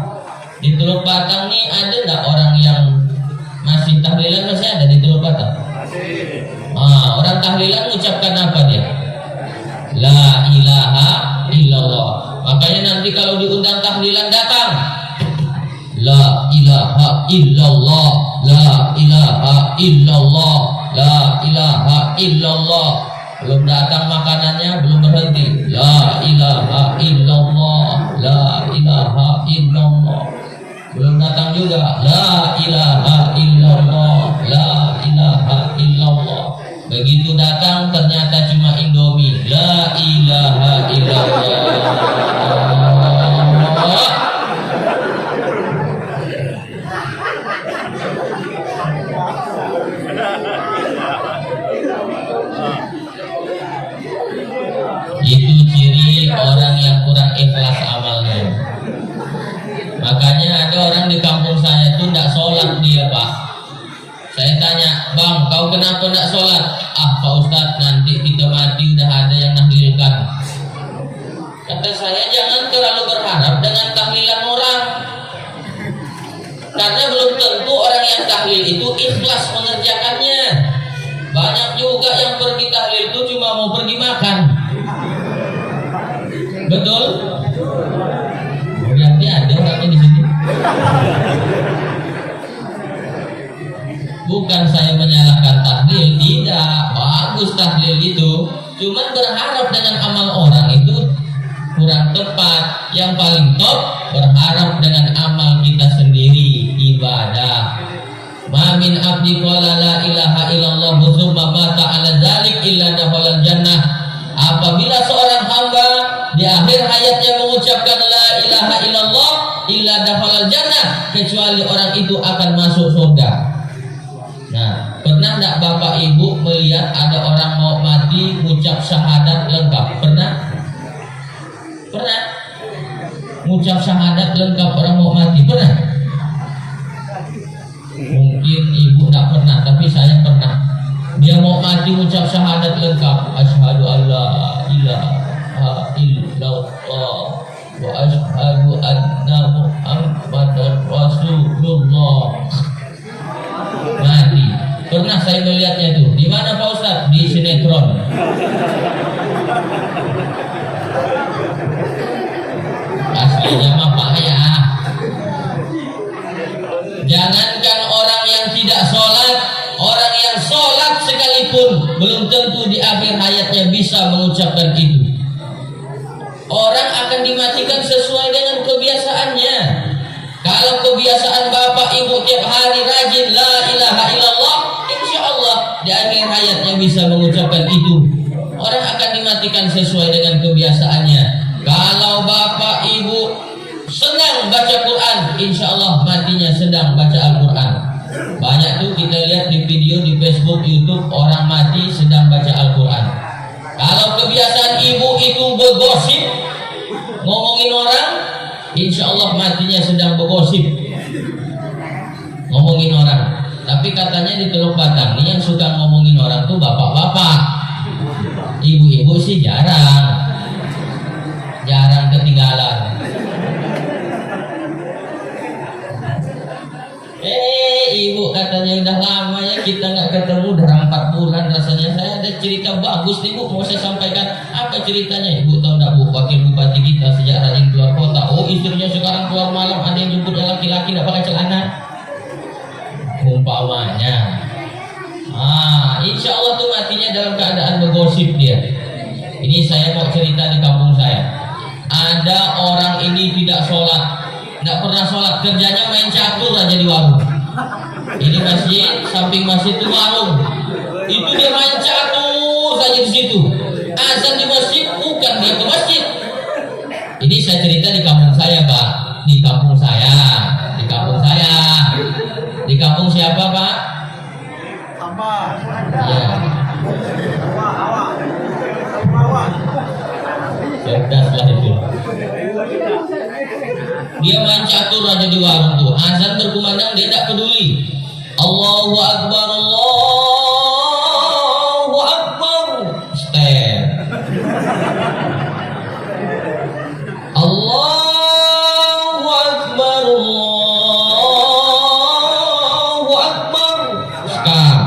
Di Teluk Batang nih ada nggak orang yang masih tahlilan? Masih ada di Teluk Batang? Orang tahlilan mengucapkan apa dia? La ilaha illallah. Makanya nanti kalau diundang tahlilan datang, la ilaha illallah, la ilaha illallah, la ilaha illallah. Belum datang makanannya, belum berhenti. La ilaha illallah, la ilaha illallah. Belum datang juga. La ilaha illallah, la ilaha illallah. Begitu datang ternyata cuma Indomie. La ilaha illallah. Itu ciri orang yang kurang ikhlas amalnya. tanya, "Bang, kau kenapa tidak sholat?" "Ah Pak Ustadz, nanti kita mati udah ada yang nahlilkan." Kata saya, jangan terlalu berharap dengan tahlilan orang, karena belum tentu orang yang tahlil itu ikhlas mengerjakannya. Banyak juga yang pergi tahlil itu cuma mau pergi makan. Betul? Berarti ada orangnya di sini. Bukan saya menyalahkan tahlil, tidak, bagus tahlil itu. Cuman berharap dengan amal orang itu kurang tepat. Yang paling top berharap dengan amal kita sendiri, ibadah. Ma min abdi qala la ilaha illallah tsumma mata ala dzalik illa dakhala jannah. Apabila seorang hamba di akhir hayatnya mengucapkan la ilaha illallah illa dakhala jannah, kecuali orang itu akan masuk surga. Nah, pernah enggak Bapak Ibu melihat ada orang mau mati ucap syahadat lengkap? Pernah? Pernah? Ngucap syahadat lengkap orang mau mati? Pernah? Mungkin ibu tidak pernah, tapi saya pernah. Dia mau mati ucap syahadat lengkap, asyhadu alla ilaha illallah wa asyhadu anna muhammadar rasulullah. Mati. Pernah saya melihatnya itu. Di mana Pak Ustadz? Di sinetron. Aslinya mah payah. Jangankan orang yang tidak sholat, orang yang sholat sekalipun belum tentu di akhir hayatnya bisa mengucapkan itu. Orang akan dimatikan sesuai dengan kebiasaannya. Kalau kebiasaan Bapak Ibu tiap hari rajin la ilaha illallah, insya Allah di akhir hayatnya bisa mengucapkan itu. Orang akan dimatikan sesuai dengan kebiasaannya. Kalau Bapak Ibu senang baca Quran, insya Allah matinya sedang baca Al-Quran. Banyak tuh kita lihat di video di Facebook, YouTube, orang mati sedang baca Al-Quran. Kalau kebiasaan ibu itu bergosip, ngomongin orang, insya Allah matinya sedang bergosip, ngomongin orang. Tapi katanya di Teluk Batang ini yang suka ngomongin orang tuh bapak-bapak. Ibu-ibu sih jarang ketinggalan. Ibu katanya udah lama ya kita nggak ketemu, udah 4 bulan rasanya. Saya ada cerita bagus nih Bu, mau saya sampaikan. Apa ceritanya Ibu tahu nggak Bu? Wakil bupati kita sejak rajin keluar kota, istrinya sekarang keluar malam ada yang jemput laki-laki nggak pakai celana. Umpamanya, insya Allah tuh matinya dalam keadaan bergosip dia. Ini saya mau cerita di kampung saya. Ada orang ini tidak sholat, nggak pernah sholat, kerjanya main catur aja di warung. Ini masjid, samping masjid itu warung. Itu dia main catur saja di situ. Azan di masjid, bukan dia ke masjid. Ini saya cerita di kampung saya, Pak. Di kampung saya. Di kampung siapa, Pak? Iya. Cerdas lah itu. Dia main catur aja di warung tuh. Azan berkumandang dia tidak peduli. Allahu Akbar, Allahu Akbar. Step. Allahu Akbar, Allahu Akbar. Stop.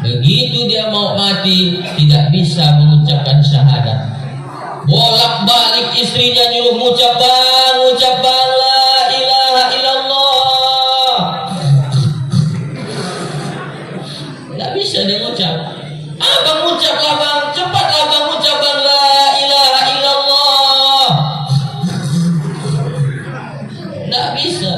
Begitu dia mau mati, tidak bisa mengucapkan syahadat. Bolak-balik istrinya nyuruh ngucap bang la ilaha illallah. Tidak bisa dia ngucap. Abang ngucaplah bang, cepatlah bang ngucap bang la ilaha illallah. Tidak bisa.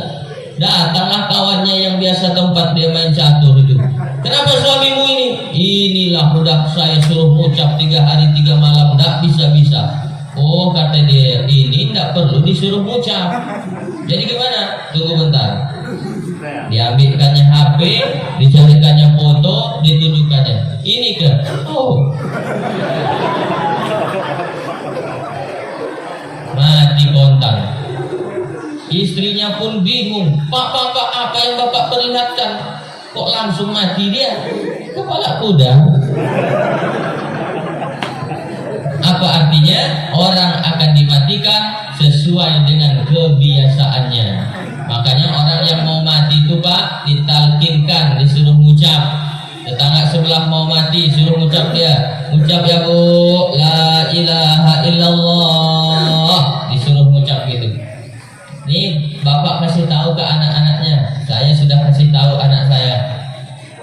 Datanglah kawannya yang biasa tempat dia main catur itu. Kenapa suamimu ini? Inilah udah saya suruh ngucap 3 hari 3 malam, tidak bisa-bisa. Oh kata dia, ini tidak perlu disuruh ngucap. Jadi gimana? Tunggu bentar. Diambilkannya HP, dicarikannya foto, ditunjukkannya. Ini ke? Mati kontan. Istrinya pun bingung. Pak, apa yang bapak perlihatkan? Kok langsung mati dia? Kepala kuda. Apa artinya? Orang akan dimatikan sesuai dengan kebiasaannya. Makanya orang yang mau mati itu Pak, ditalkinkan, disuruh ngucap. Tetangga sebelah mau mati, suruh ngucap dia. Ucap ya Bu, la ilaha illallah. Disuruh ngucap gitu. Nih bapak kasih tahu ke anak-anaknya. Saya sudah kasih tahu anak saya.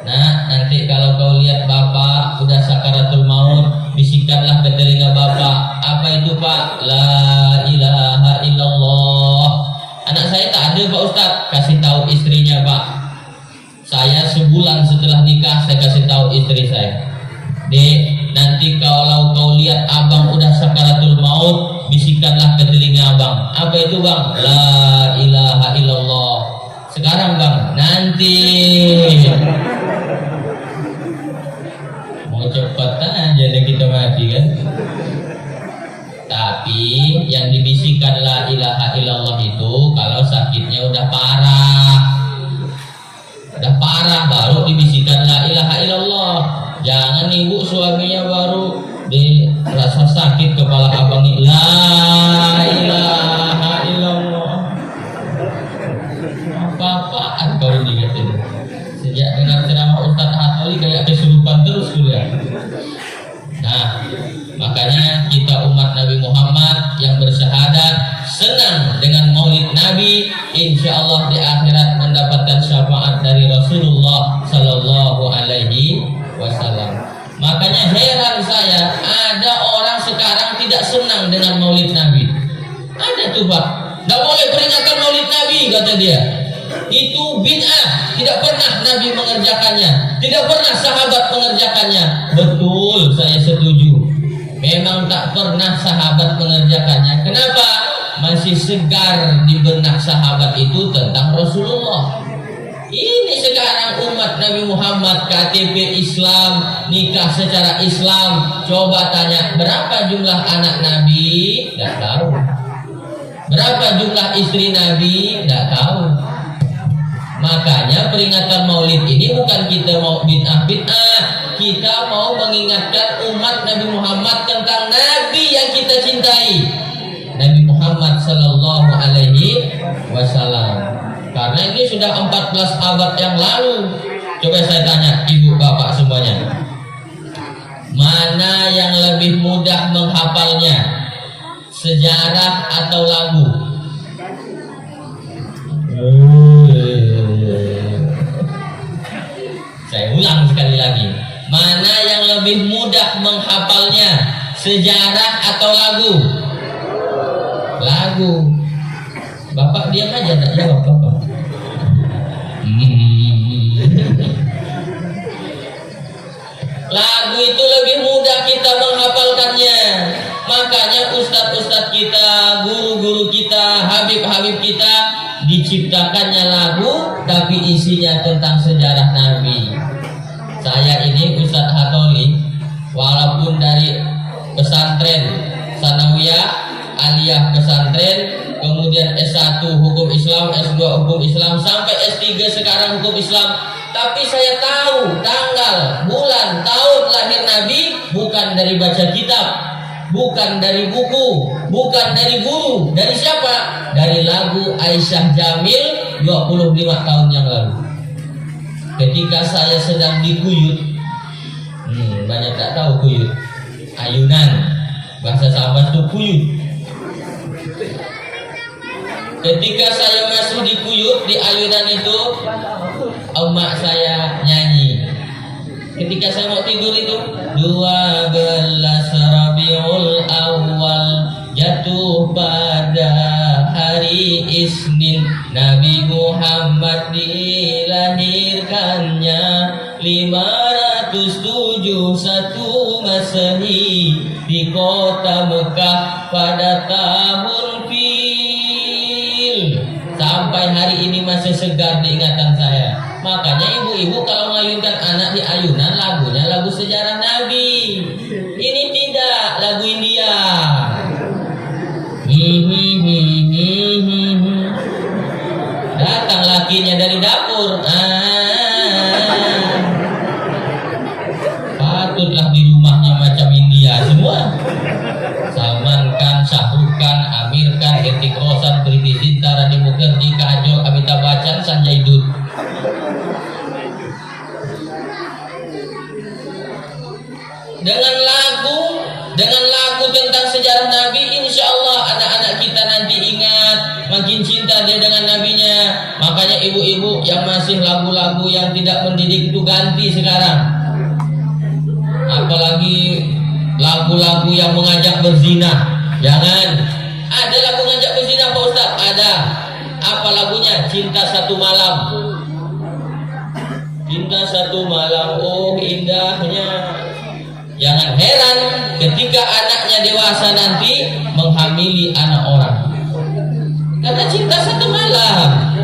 Nah, nanti kalau kau lihat bapak udah sakaratul maut, bisikanlah ke telinga bapak. Apa itu Pak? La ilaha illallah. Anak saya tak ada Pak Ustadz. Kasih tahu istrinya Pak. Saya sebulan setelah nikah saya kasih tahu istri saya. Dek, nanti kalau kau lihat abang udah sakaratul maut, bisikanlah ke telinga abang. Apa itu Bang? La ilaha illallah. Sekarang Bang, nanti. Mau cepat aja deh kita mati kan. Tapi yang dibisikkan la ilaha illallah itu kalau sakitnya udah parah. Udah parah baru dibisikkan la ilaha illallah. Jangan ibu suaminya baru di rasa sakit kepala abang ini la ilaha illallah. Apa-apaan kau ini katanya. Sejak dengan ceramah Ustaz Hatoli kayak kesurupan terus kuliah. Nah, makanya kita umat Nabi Muhammad yang bersyahadat senang dengan maulid Nabi, insya Allah di akhirat mendapatkan syafaat dari Rasulullah Sallallahu Alaihi Wasallam. Makanya heran saya, ada orang sekarang tidak senang dengan maulid Nabi. Ada tuh Pak, nggak boleh peringatan maulid Nabi kata dia. Itu bid'ah, tidak pernah Nabi mengerjakannya, tidak pernah sahabat mengerjakannya. Betul, saya setuju. Memang tak pernah sahabat mengerjakannya. Kenapa? Masih segar di benak sahabat itu tentang Rasulullah. Ini sekarang umat Nabi Muhammad KTP Islam, nikah secara Islam. Coba tanya berapa jumlah anak Nabi? Tidak tahu. Berapa jumlah istri Nabi? Tidak tahu. Makanya peringatan maulid ini bukan kita mau bid'ah, kita mau mengingatkan umat Nabi Muhammad tentang Nabi yang kita cintai, Nabi Muhammad Sallallahu Alaihi Wasallam. Karena ini sudah 14 abad yang lalu. Coba saya tanya ibu bapak semuanya, mana yang lebih mudah menghafalnya, sejarah atau lagu? Saya ulang sekali lagi, mana yang lebih mudah menghafalnya, sejarah atau lagu? Lagu. Bapak diam aja, tak jawab Bapak. Lagu itu lebih mudah kita menghafalkannya. Makanya ustadz-ustadz kita, guru-guru kita, habib-habib kita diciptakannya lagu tapi isinya tentang sejarah Nabi. Saya ini Ustadz Hatoli, walaupun dari pesantren Sanawiyah, aliyah pesantren, kemudian S1 hukum Islam, S2 hukum Islam, sampai S3 sekarang hukum Islam, tapi saya tahu tanggal, bulan, tahun lahir Nabi bukan dari baca kitab, bukan dari buku, bukan dari guru. Dari siapa? Dari lagu Aisyah Jamil 25 tahun yang lalu. Ketika saya sedang di Kuyut, banyak tak tahu Kuyut, ayunan, bahasa Sabah itu Kuyut. Ketika saya masuk di Kuyut, di ayunan itu, emak saya nyanyi. Ketika saya mau tidur itu 12 Rabiul Awal jatuh pada hari Isnin, Nabi Muhammad dilahirkannya 571 Masehi di kota Mekah pada tahun Fil. Sampai hari ini masih segar di ingatan saya. Makanya ibu-ibu kalau ngayunkan anak di ayunan, lagunya lagu sejarah Nabi. Ini tidak lagu India. datang lakinya dari dapur. Patutlah di rumahnya macam India semua. Salman Khan, Shah Rukh Khan, Amir Khan, Hrithik Roshan, Preity Zinta, Radhi Mukherjee, Kajol, Amitabh Bachchan, Sanjay Dutt. Dengan lagu tentang sejarah Nabi, insya Allah anak-anak kita nanti ingat, makin cinta dia dengan nabinya. Makanya ibu-ibu yang masih lagu-lagu yang tidak mendidik itu ganti sekarang. Apalagi lagu-lagu yang mengajak berzina. Jangan. Ada lagu mengajak berzina Pak Ustaz? Ada. Apa lagunya? Cinta Satu Malam. Cinta Satu Malam, oh indahnya. Jangan heran ketika anaknya dewasa nanti menghamili anak orang. Karena cinta satu malam.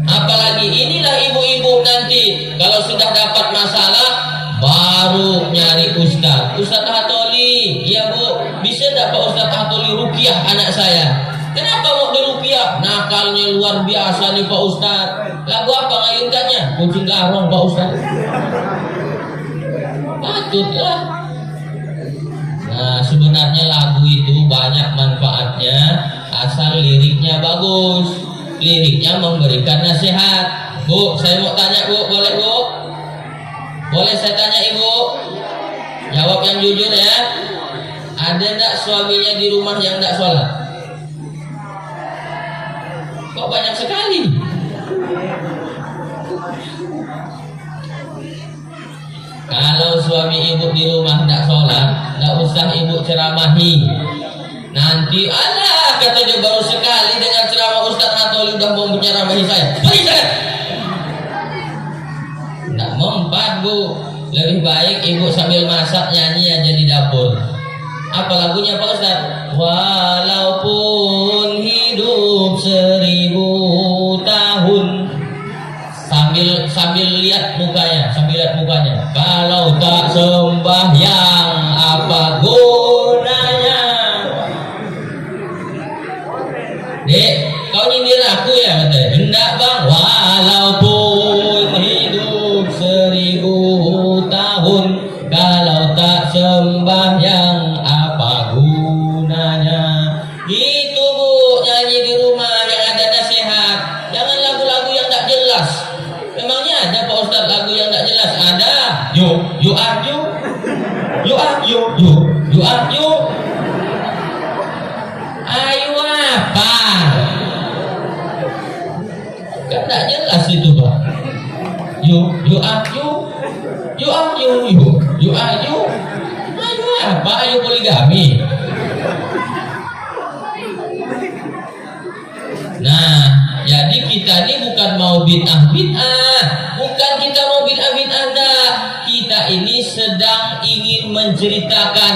Apalagi inilah ibu-ibu nanti kalau sudah dapat masalah baru nyari ustaz. Ustaz Hatoli, iya bu, bisa tidak Pak Ustaz Hatoli ruqyah anak saya? Kenapa mau diruqyah? Nakalnya luar biasa nih Pak Ustaz. Lagu apa ngayunkannya? Kucing garong Pak Ustaz. Patutlah. Nah, sebenarnya lagu itu banyak manfaatnya asal liriknya bagus. Liriknya memberikan nasihat. Bu, saya mau tanya bu, boleh bu? Boleh saya tanya ibu? Jawab yang jujur ya. Ada enggak suaminya di rumah yang enggak sholat? Kok banyak sekali? Kalau suami ibu di rumah tidak sholat, tidak usah ibu ceramahi. Nanti alah kata dia baru sekali dengan ceramah Ustaz Hatoli udah mau menceramahi saya. Pergi sana. Tidak mempan bu. Lebih baik ibu sambil masak nyanyi aja di dapur. Apa lagunya Pak Ustaz? Walaupun hidup 1000 tahun. Sambil lihat mukanya, kalau tak sembahyang apa gunanya? Dek, kau nyindir aku ya katanya? Enggak bang, walaupun hidup 1000 tahun, kalau tak sembahyang apa gunanya? Gitu bu, nyanyi di rumah yang ada nasihat. Jangan lagu-lagu yang tak jelas. Memangnya ada Pak Ustaz lagu yang tak jelas? Ada. You are you. Ayo apa? Kan tak jelas itu Pak. You are you. Ayo apa? Ayo poligami. Nah, jadi kita ini bukan mau bid'ah, bukan kita mau bid'ah enggak. Kita ini sedang ingin menceritakan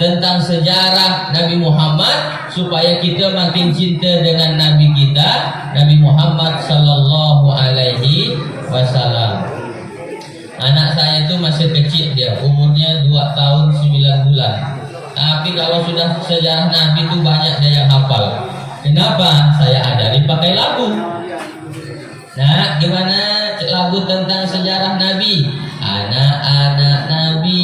tentang sejarah Nabi Muhammad supaya kita makin cinta dengan Nabi kita, Nabi Muhammad Sallallahu Alaihi Wasallam. Anak saya itu masih kecil, dia umurnya 2 tahun 9 bulan. Tapi kalau sudah sejarah Nabi itu banyak dia yang hafal. Kenapa? Saya ajari pakai lagu. Nah, gimana lagu tentang sejarah Nabi? Anak-anak Nabi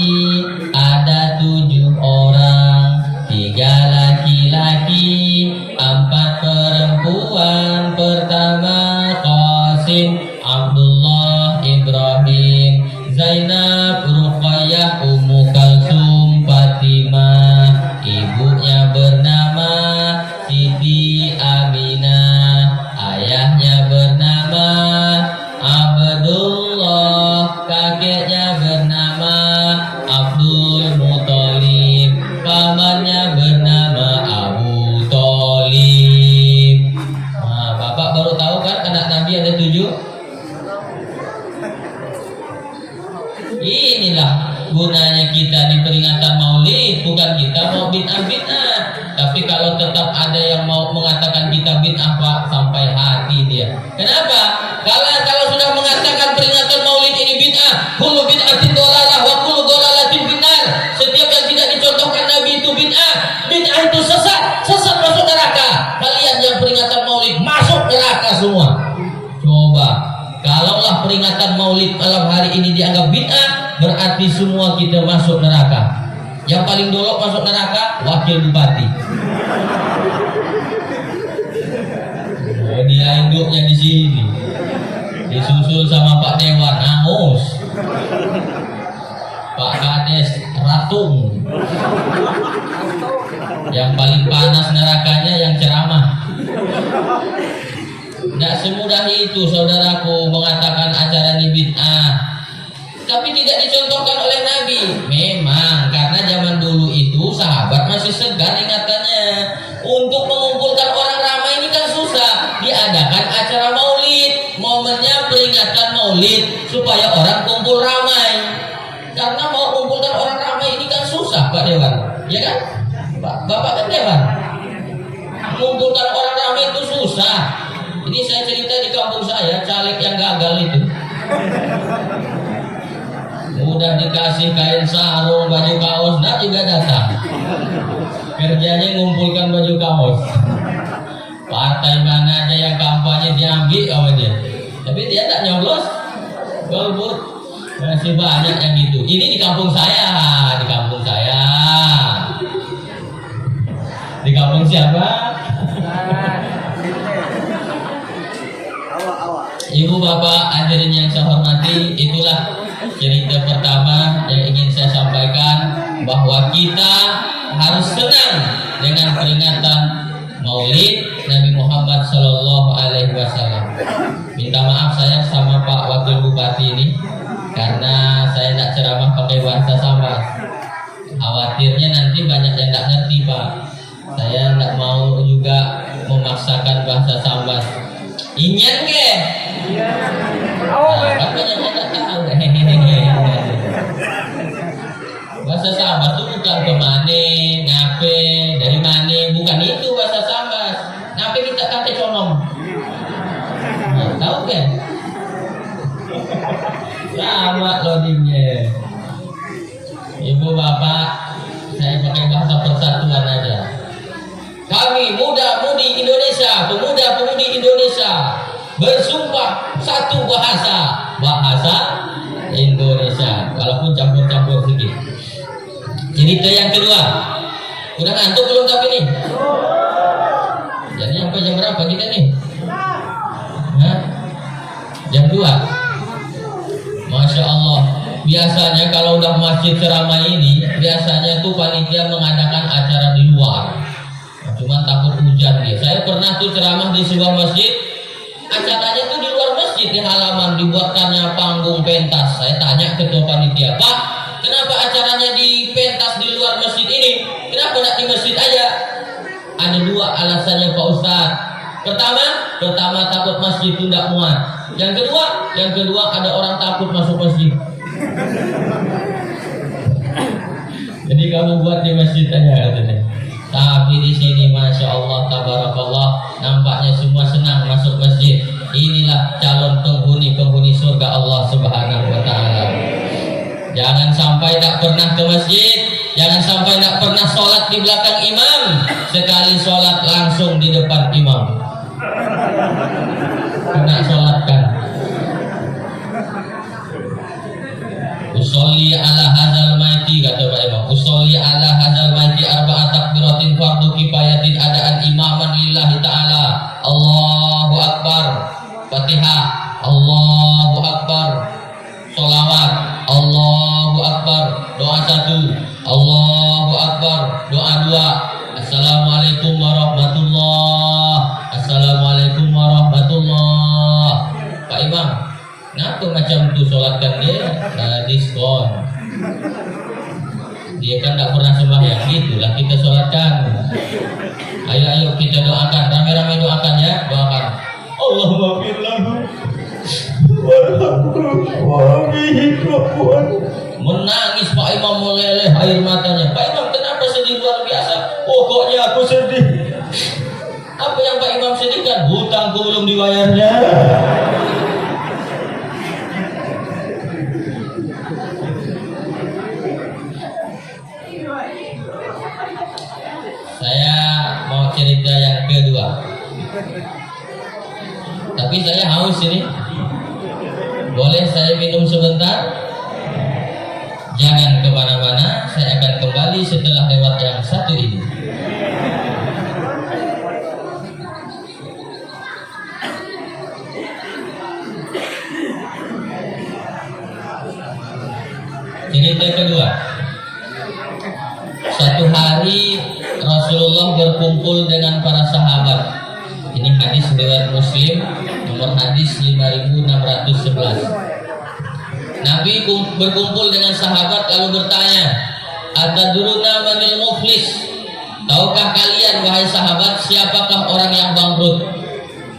ada 7 orang, 3 laki-laki, 4 perempuan. Pertama Qasim, Abdullah, Ibrahim, Zainab, Ruqayyah, Ummu Kalsum, Fatimah. Ibunya bernama Siti Aminah, ayahnya bernama Abdullah, kakeknya bernama maulid malam hari ini dianggap bid'ah, berarti semua kita masuk neraka. Yang paling dulu masuk neraka wakil bupati. Dia induknya di sini, disusul sama Pak Dewan Angus, Pak Kades Ratung. Yang paling panas nerakanya yang ceramah. Tidak semudah itu saudaraku mengatakan acara ini bid'ah. Tapi tidak dicontohkan oleh Nabi. Memang karena zaman dulu itu sahabat masih segar ingatannya. Untuk mengumpulkan orang ramai ini kan susah. Diadakan acara maulid, momennya peringatan maulid supaya orang kumpul ramai. Karena mau mengumpulkan orang ramai ini kan susah Pak Dewan, ya kan? Bapak kan Dewan. Mengumpulkan orang ramai itu susah. Ini saya cerita di kampung saya, caleg yang gagal itu. Udah dikasih kain sarung, baju kaos, nah juga datang. Kerjanya ngumpulkan baju kaos. Partai mana aja yang kampanye diambil sama dia. Tapi dia tak nyoblos. Golput. Masih banyak yang gitu. Ini di kampung saya, di kampung saya. Di kampung siapa? Ibu bapak hadirin yang saya hormati, itulah cerita pertama yang ingin saya sampaikan, bahwa kita harus senang dengan peringatan Maulid Nabi Muhammad Sallallahu Alaihi Wasallam. Minta maaf saya sama Pak Wakil Bupati ini karena saya tidak ceramah pakai bahasa Sambas. Khawatirnya nanti banyak yang tidak ngerti Pak. Saya tidak mau juga memaksakan bahasa Sambas. Inyan ke? Kan banyak yang tidak tahu. Bahasa Sambas itu bukan kemana, ngape, dari mana, bukan itu bahasa Sambas. Ngape kita kata colong. Nah, tahu kan? Sama loadingnya. Ibu bapak, saya pakai bahasa persatuan aja. Kami muda-mudi Indonesia, pemuda-pemudi Indonesia bersumpah satu bahasa Indonesia, walaupun campur-campur sedikit. Cerita yang kedua, udah ngantuk belum tapi nih? Jadi sampai jam berapa kita nih? Hah? Jam 2. Masya Allah. Biasanya kalau udah masjid ceramah ini, biasanya tuh panitia mengadakan acara di luar. Cuma takut hujan dia. Saya pernah tuh ceramah di sebuah masjid. Acaranya tuh di luar masjid, di halaman, dibuatkannya panggung pentas. Saya tanya ketua panitia, Pak, kenapa acaranya di pentas di luar masjid ini? Kenapa tidak di masjid aja? Ada 2 alasannya Pak Ustadz. Pertama takut masjid itu tidak muat. Yang kedua ada orang takut masuk masjid. Jadi kamu buat di masjid aja katanya. Tapi di sini Masya Allah Tabarakallah, nampaknya semua senang masuk masjid. Inilah calon penghuni surga Allah Subhanahu wa Ta'ala. Jangan sampai tak pernah ke masjid, jangan sampai tak pernah sholat di belakang imam. Sekali sholat langsung di depan imam. Kena sholatkan. Usolli ala hadzal maiti, kata Pak Imam. Usolli ala hadzal maiti arba'at takbiratin fardu kifayatin adaan imaman lillahi ta'ala. Allahu Akbar. Fatihah. Allahu Akbar. Sholawat. Allahu Akbar. Doa 1. Allahu Akbar. Doa 2. Assalamualaikum warahmatullah. Assalamualaikum warahmatullah. Pak Imam, kenapa macam tu solatkan dia? Diskon. Dia kan tak pernah sembahyang, gitulah kita solatkan. Ayo kita doakan, rame-rame doakan ya, doakan. Allahumma firlahu menangis Pak Imam, meleleh air matanya. Pak Imam, kenapa sedih luar biasa? Pokoknya aku sedih. Apa yang Pak Imam sedihkan? Hutangku belum dibayarnya. Saya mau cerita yang kedua. Tapi saya haus ini. Boleh saya minum sebentar? Jangan kemana-mana, saya akan kembali setelah lewat yang satu ini. Cerita kedua. Suatu hari Rasulullah berkumpul dengan para sahabat. Ini hadis riwayat Muslim, nomor hadis 5611. Nabi berkumpul dengan sahabat lalu bertanya, "Atadruna manil muflis?" Tahukah kalian wahai sahabat siapakah orang yang bangkrut?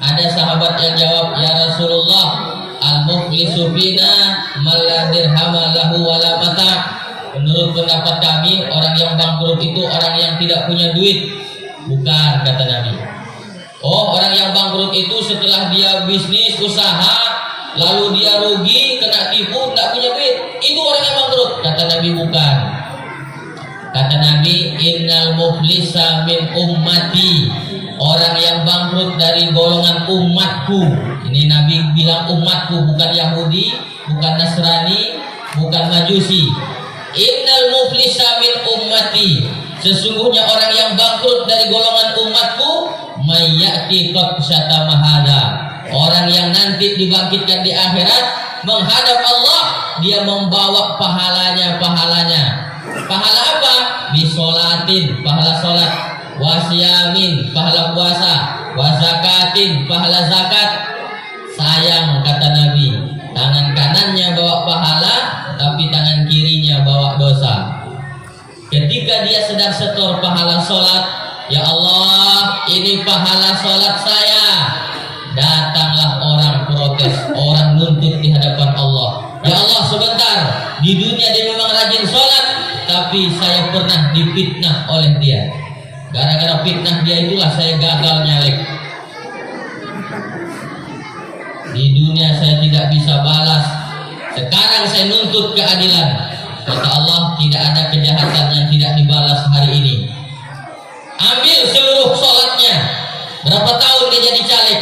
Ada sahabat yang jawab, "Ya Rasulullah, al-muflisu fina man la dirhama lahu wala mata." Menurut pendapat kami, orang yang bangkrut itu orang yang tidak punya duit. Bukan, kata Nabi. Oh, orang yang bangkrut itu setelah dia bisnis, usaha, lalu dia rugi, kena tipu, tidak punya duit. Itu orang yang bangkrut. Kata Nabi, bukan. Kata Nabi, innal muflisa min ummati. Orang yang bangkrut dari golongan umatku. Ini Nabi bilang umatku, bukan Yahudi, bukan Nasrani, bukan Majusi. Innal muflisa min ummati. Sesungguhnya orang yang bangkrut dari golongan umatku, mayyati qad syatama hada. Orang yang nanti dibangkitkan di akhirat menghadap Allah, dia membawa pahalanya. Pahala apa? Bisolatin, pahala solat, wasyamin, pahala puasa, wazakatin, pahala zakat. Sayang, kata Nabi, tangan kanannya bawa pahala, tapi tangan kirinya bawa dosa. Ketika dia sedang setor pahala solat, ya Allah, ini pahala solat saya. Datanglah orang protes, orang nuntut di hadapan Allah. Ya Allah, sebentar, di dunia dia memang rajin sholat, tapi saya pernah difitnah oleh dia. Gara-gara fitnah dia itulah saya gagal nyalek. Di dunia saya tidak bisa balas. Sekarang saya nuntut keadilan. Kata Allah, tidak ada kejahatan yang tidak dibalas hari ini. Ambil seluruh sholatnya. Berapa tahun dia jadi caleg?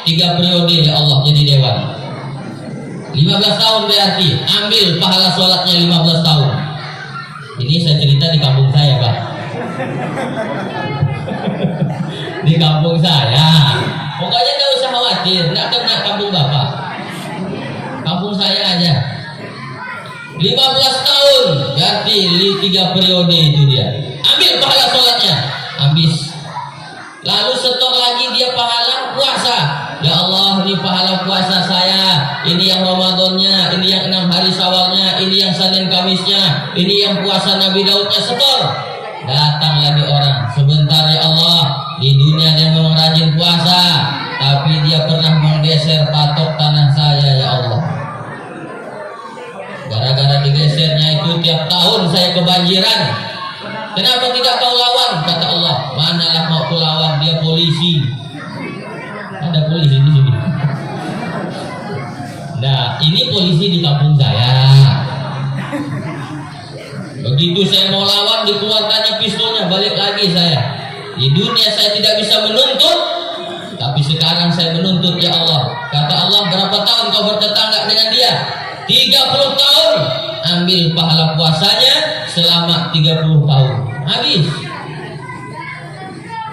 3 periode ya Allah jadi dewan. 15 tahun berarti. Ambil pahala sholatnya 15 tahun. Ini saya cerita di kampung saya, Pak. Di kampung saya. Pokoknya nggak usah khawatir, nggak kena kampung Bapak. Kampung saya aja. 15 tahun berarti 3 periode itu dia. Ambil pahala sholatnya. Habis. Lalu setor lagi dia pahala puasa. Ya Allah, ini pahala puasa saya, ini yang Ramadannya, ini yang 6 hari Syawalnya, ini yang Senin Kamisnya, ini yang puasa Nabi Daudnya, setor. Datang lagi orang, sebentar ya Allah, di dunia dia memang rajin puasa, tapi dia pernah menggeser patok tanah saya ya Allah. Gara-gara digesernya itu tiap tahun saya kebanjiran. Kenapa tidak kau lawan? Kata Allah, manalah mau kau lawan, dia polisi. Ada polisi di sini. Nah, ini polisi di kampung saya. Begitu saya mau lawan, dikeluarkannya pistolnya, balik lagi saya. Di dunia saya tidak bisa menuntut, tapi sekarang saya menuntut ya Allah. Kata Allah, berapa tahun kau bertetangga dengan dia? 30 tahun. Ambil pahala puasanya selama 30 tahun. Habis.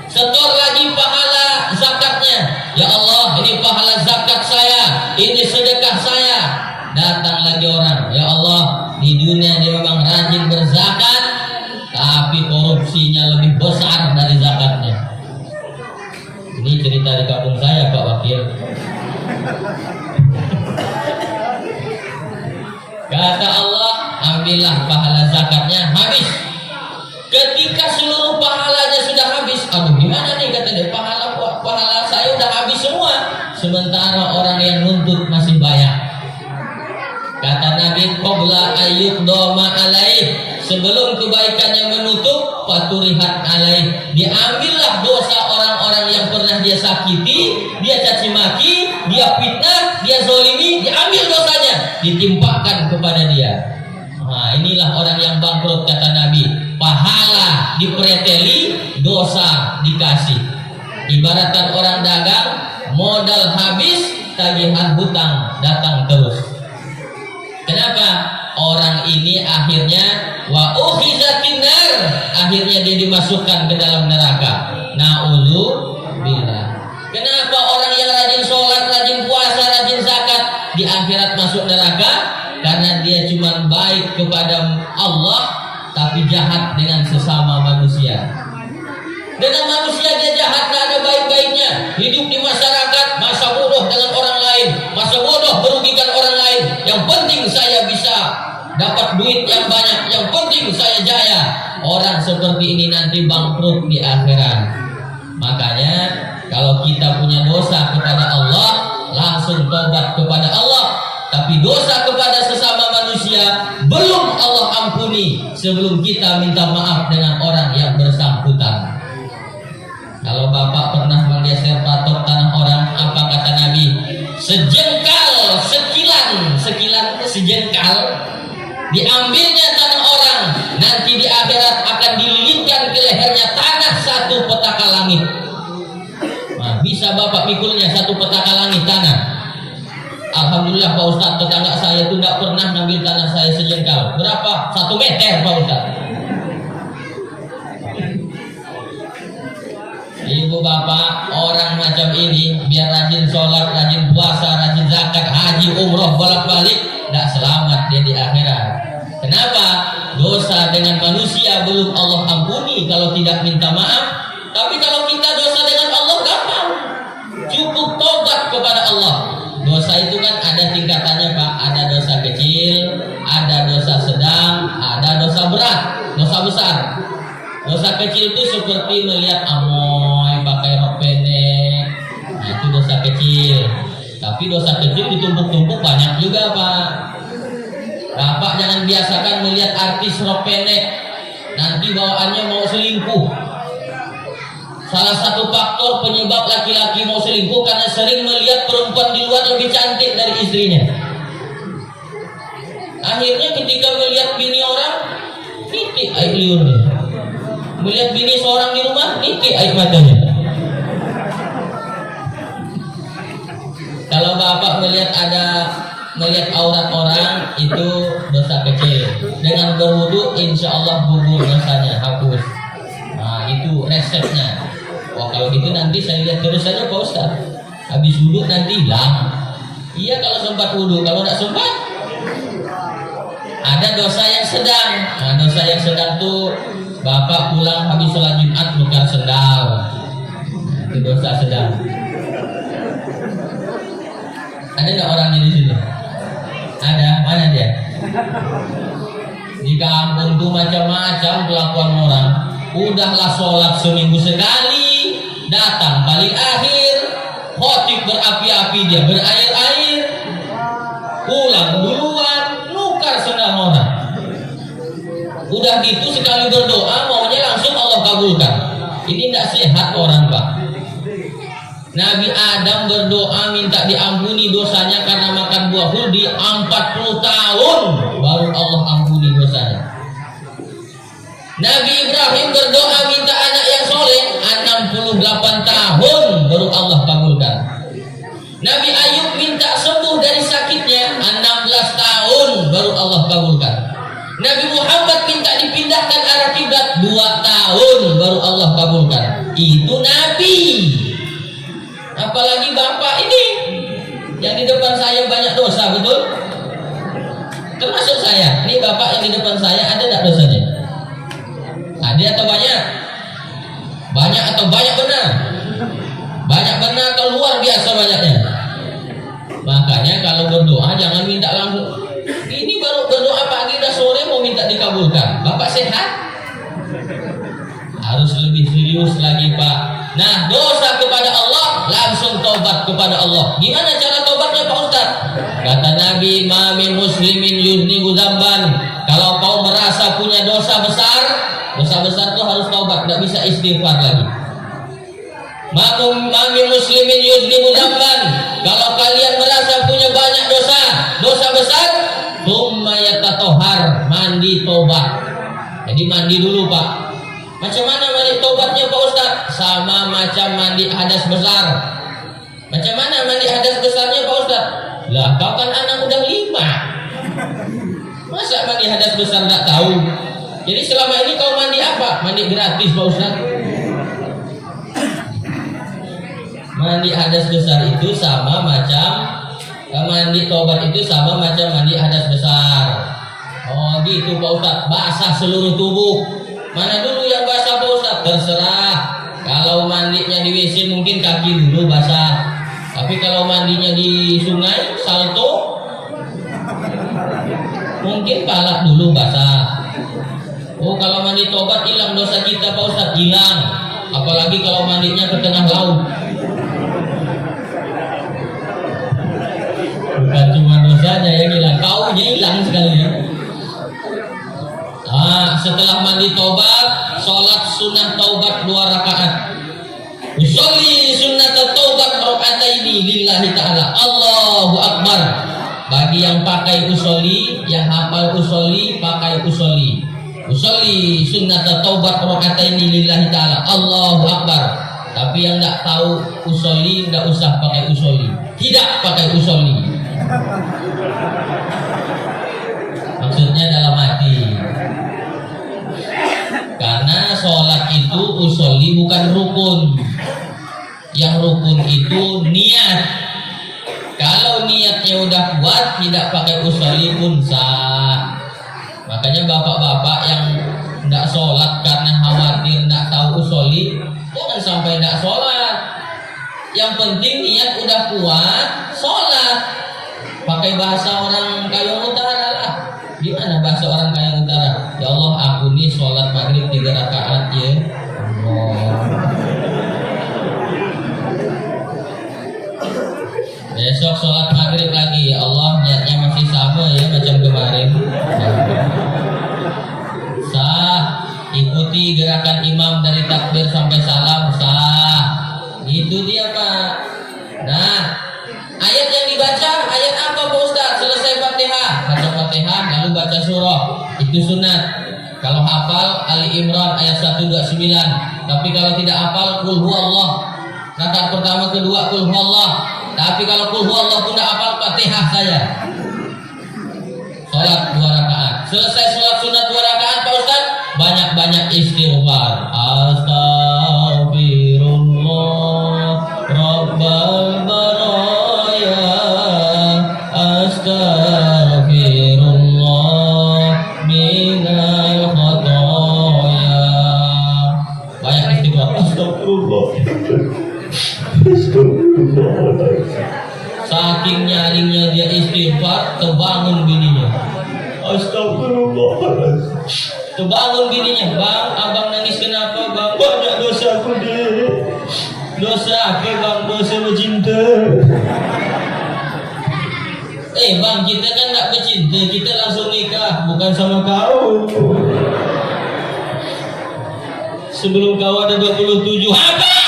Setor lagi pahala zakatnya. Ya Allah, ini pahala zakat saya, ini sedekah saya. Datang lagi orang, ya Allah, di dunia dia memang rajin berzakat, tapi korupsinya lebih besar dari zakatnya. Ini cerita di kampung saya, Pak Wakil. Kata Allah, ambillah pahala zakatnya, habis. Ketika seluruh pahalanya sudah habis, aduh gimana nih, kata dia, pahala saya udah habis semua, sementara orang yang nuntut masih banyak. Kata Nabi, qabla ayyudoma alaih, sebelum kebaikannya menutup, faturihat alaih, diambillah dosa orang-orang yang pernah dia sakiti, dia caci maki, dia fitnah, dia zolimi, diambil dosanya, ditimpakan kepada dia. Nah, inilah orang yang bangkrut, kata Nabi. Pahala dipreteli, dosa dikasih. Ibaratkan orang dagang, modal habis, tagihan hutang datang terus. Kenapa? Orang ini akhirnya wa ukhizatin nar, akhirnya dia dimasukkan ke dalam neraka. Na'udzubillah. Kenapa orang yang rajin sholat, rajin puasa, rajin zakat di akhirat masuk neraka? Karena dia cuma baik kepada Allah tapi jahat dengan sesama manusia. Dengan manusia dia jahat, gak ada baik-baiknya. Hidup di masyarakat, masa bodoh dengan orang lain, masa bodoh merugikan orang lain. Yang penting saya bisa dapat duit yang banyak, yang penting saya jaya. Orang seperti ini nanti bangkrut di akhirat. Makanya kalau kita punya dosa kepada Allah, langsung tobat kepada Allah. Tapi dosa kepada sesama manusia belum Allah ampuni sebelum kita minta maaf dengan orang yang bersangkutan. Kalau Bapak pernah menggeser patok tanah orang, apa kata Nabi? Sejengkal, sekilan, sejengkal diambilnya tanah orang, nanti di akhirat akan dililitkan ke lehernya tanah satu petaka langit. Nah, bisa Bapak pikulnya satu petaka langit tanah. Alhamdulillah Pak Ustadz, tetangga saya itu tidak pernah ngambil tanah saya sejengkal. Berapa? 1 meter Pak Ustadz. Ibu bapak, orang macam ini biar rajin sholat, rajin puasa, rajin zakat, haji, umroh, bolak-balik, tidak selamat dia di akhirat. Kenapa? Dosa dengan manusia belum Allah ampuni kalau tidak minta maaf. Tapi kalau kita dosa dengan Allah gampang, cukup tobat kepada Allah. Dosa itu kan ada tingkatannya Pak. Ada dosa kecil, ada dosa sedang, ada dosa berat, dosa besar. Dosa kecil itu seperti melihat amoy pakai rok pendek, nah, itu dosa kecil. Tapi dosa kecil ditumpuk-tumpuk banyak juga Pak. Bapak jangan biasakan melihat artis rok pendek, nanti bawaannya mau selingkuh. Salah satu faktor penyebab laki-laki mau selingkuh karena sering melihat perempuan di luar lebih cantik dari istrinya. Akhirnya ketika melihat bini orang, titik air liurnya. Melihat bini seorang di rumah, titik air matanya. Kalau Bapak melihat aurat orang, itu dosa kecil. Dengan berwudu, insya Allah gugur dosanya, hapus. Nah, itu resepnya. Wah, kalau gitu nanti saya lihat terus saja Pak Ustaz. Habis wudu nanti hilang. Iya kalau sempat wudu, kalau tidak sempat, ada dosa yang sedang. Nah, dosa yang sedang tuh Bapak pulang habis sholat Jumat bukan sendal, itu dosa sedang. Ada nggak orangnya di sini? Ada, mana dia? Di kampung tuh macam-macam kelakuan orang. Udahlah sholat seminggu sekali, datang paling akhir, khotib berapi-api dia berair-air, pulang duluan, nukar sendal orang. Udah gitu sekali berdoa maunya langsung Allah kabulkan. Ini tidak sehat orang Pak. Nabi Adam berdoa minta diampuni dosanya karena makan buah huldi 40 tahun baru Allah ampuni dosanya. Nabi Ibrahim berdoa minta anak yang soleh 68 tahun baru Allah kabulkan. Nabi Ayub minta sembuh dari sakitnya 16 tahun baru Allah kabulkan. Nabi Muhammad minta dipindahkan arah kiblat 2 tahun baru Allah kabulkan. Itu Nabi. Apalagi Bapak ini yang di depan saya banyak dosa, betul? Termasuk saya. Ini Bapak yang di depan saya ada tidak dosanya? Ada atau banyak? Banyak atau banyak benar? Banyak benar atau luar biasa banyaknya? Makanya kalau berdoa jangan minta langsung. Ini baru berdoa pagi dan sore mau minta dikabulkan. Bapak sehat? Harus lebih serius lagi Pak. Nah, dosa kepada Allah langsung tobat kepada Allah. Gimana cara tobatnya Pak Ustaz? Kata Nabi, "Ma min muslimin yuznibu dzamban." Kalau kau merasa punya dosa besar itu harus tobat, tidak bisa istighfar lagi. Ma min muslimin yuznibu dzamban. Kalau kalian merasa punya banyak dosa besar, tsumma yatatohar, mandi tobat. Jadi mandi dulu Pak. Macam mana mandi tobatnya Pak Ustaz? Sama macam mandi hadas besar. Macam mana mandi hadas besarnya Pak Ustaz? Lah kau kan anak udah 5. Masa mandi hadas besar nggak tahu? Jadi selama ini kau mandi apa? Mandi gratis Pak Ustaz. Mandi hadas besar itu sama macam mandi tobat itu sama macam mandi hadas besar. Oh gitu Pak Ustaz. Basah seluruh tubuh. Mana dulu yang basah Pak Ustaz? Terserah. Kalau mandinya di WC mungkin kaki dulu basah. Tapi kalau mandinya di sungai salto mungkin pala dulu basah. Oh kalau mandi tobat hilang dosa kita Pak Ustaz, hilang. Apalagi kalau mandinya ke tengah laut. Bukan cuma dosanya yang hilang, kaunya hilang sekalian. Setelah mandi tobat, sholat sunnah taubat 2 rakaat. Usolli sunnat taubat rakaataini lillahi ta'ala. Allahu Akbar. Bagi yang pakai usolli, yang hafal usolli, pakai usolli. Usolli sunnat taubat rakaataini lillahi ta'ala. Allahu Akbar. Tapi yang enggak tahu usolli enggak usah pakai usolli. Tidak pakai usolli. Maksudnya dalam hati. Karena sholat itu usolli bukan rukun. Yang rukun itu niat. Kalau niatnya udah kuat, tidak pakai usolli pun sah. Makanya bapak-bapak yang tidak sholat karena khawatir tidak tahu usolli, jangan sampai tidak sholat. Yang penting niat udah kuat, sholat. Pakai bahasa orang Kayong Utara lah. Gimana bahasa orang Kayong Utara? Ya Allah, aku nih sholat maghrib 3 rakaat ya. Allah. Besok sholat maghrib lagi. Ya Allah, niatnya masih sama ya macam kemarin. Sah. Ikuti gerakan imam dari takbir sampai salam. Sah. Itu dia Pak. Nah, ayat yang dibaca ayat apa Pak Ustaz? Selesai Fatihah, baca Fatihah lalu baca surah. Itu sunat. Kalau hafal Ali Imran ayat 129. Tapi kalau tidak hafal Qul huwallah. Rakaat pertama kedua Qul huwallah. Tapi kalau Qul huwallah pun tidak hafal Fatihah saja. Salat 2 rakaat. Selesai salat sunat 2 rakaat Pak Ustaz, banyak-banyak istighfar. Astaghfirullah Rabbal baraya. Astaghfirullah minal khataya. Banyak istighfar. Astagfirullah. Saking nyaringnya dia istighfar, terbangun bininya. Astagfirullah. Terbangun bininya. Bang, abang nangis kenapa bang? Banyak dosaku deh. Dosa apa bang? Dosa bercinta. Bang, kita kan tak bercinta, kita langsung nikah, bukan sama kau. Sebelum kau ada 27. Apa?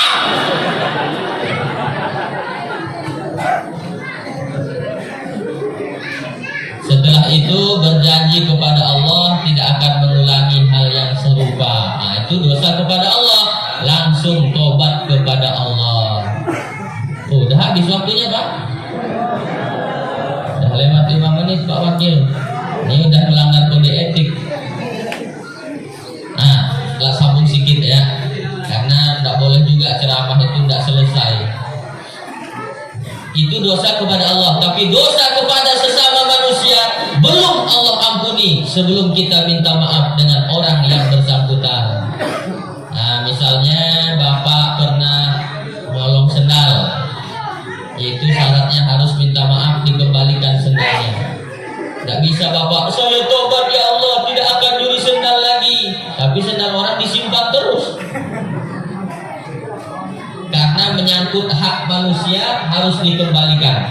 Setelah itu berjanji kepada Allah tidak akan mengulangi hal yang serupa. Nah, itu dosa kepada Allah. Langsung tobat kepada Allah. Udah habis waktunya Pak. Udah lewat 5 menit Pak Wakil. Ini udah melanggar kode etik. Nah, setelah sambung sedikit ya. Karena tidak boleh juga ceramah itu tidak selesai. Itu dosa kepada Allah. Tapi dosa kepada sesama manusia belum Allah ampuni sebelum kita minta maaf dengan orang yang bersangkutan. Nah, misalnya Bapak pernah nyolong sendal, itu syaratnya harus minta maaf, dikembalikan sendalnya. Tidak bisa Bapak, saya tobat ya Allah, tidak akan nyuri sendal lagi. Tapi sendal orang disimpan terus. Karena menyangkut hak manusia harus dikembalikan.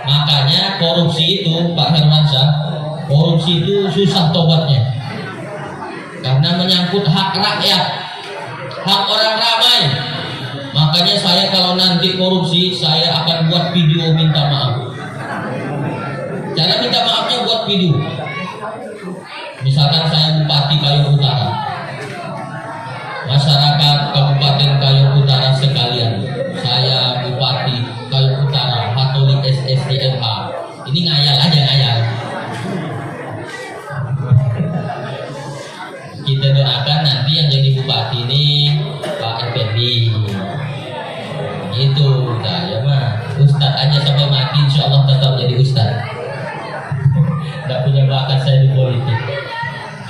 Makanya korupsi itu Pak Hermansyah, korupsi itu susah tobatnya. Karena menyangkut hak rakyat, hak orang ramai. Makanya saya kalau nanti korupsi, saya akan buat video minta maaf. Cara minta maafnya buat video. Misalkan saya Bupati Kayong Utara, masyarakat Kabupaten Kayong Utara sekalian, saya Bupati Kayong Utara, Katolik SSDMH. Ini ngayal aja, ngayal. Itu saya mah ustaz aja sampai mati insya Allah tetap jadi ustaz. Tidak punya bakat saya di politik.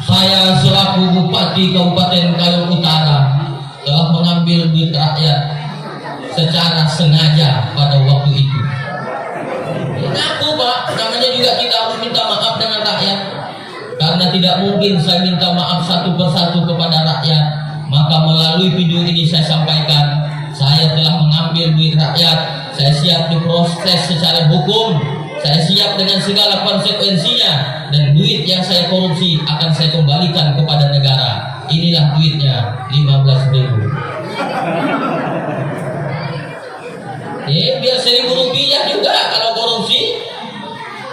Saya selaku Bupati Kabupaten Kayong Utara telah mengambil duit rakyat secara sengaja pada waktu itu. Ngaku Pak, namanya juga kita harus minta maaf dengan rakyat. Karena tidak mungkin saya minta maaf satu persatu kepada rakyat, maka melalui video ini saya sampaikan, saya telah mengambil duit rakyat, saya siap diproses secara hukum, saya siap dengan segala konsekuensinya, dan duit yang saya korupsi akan saya kembalikan kepada negara. Inilah duitnya, 15.000. Biar 1.000 rupiah juga kalau korupsi.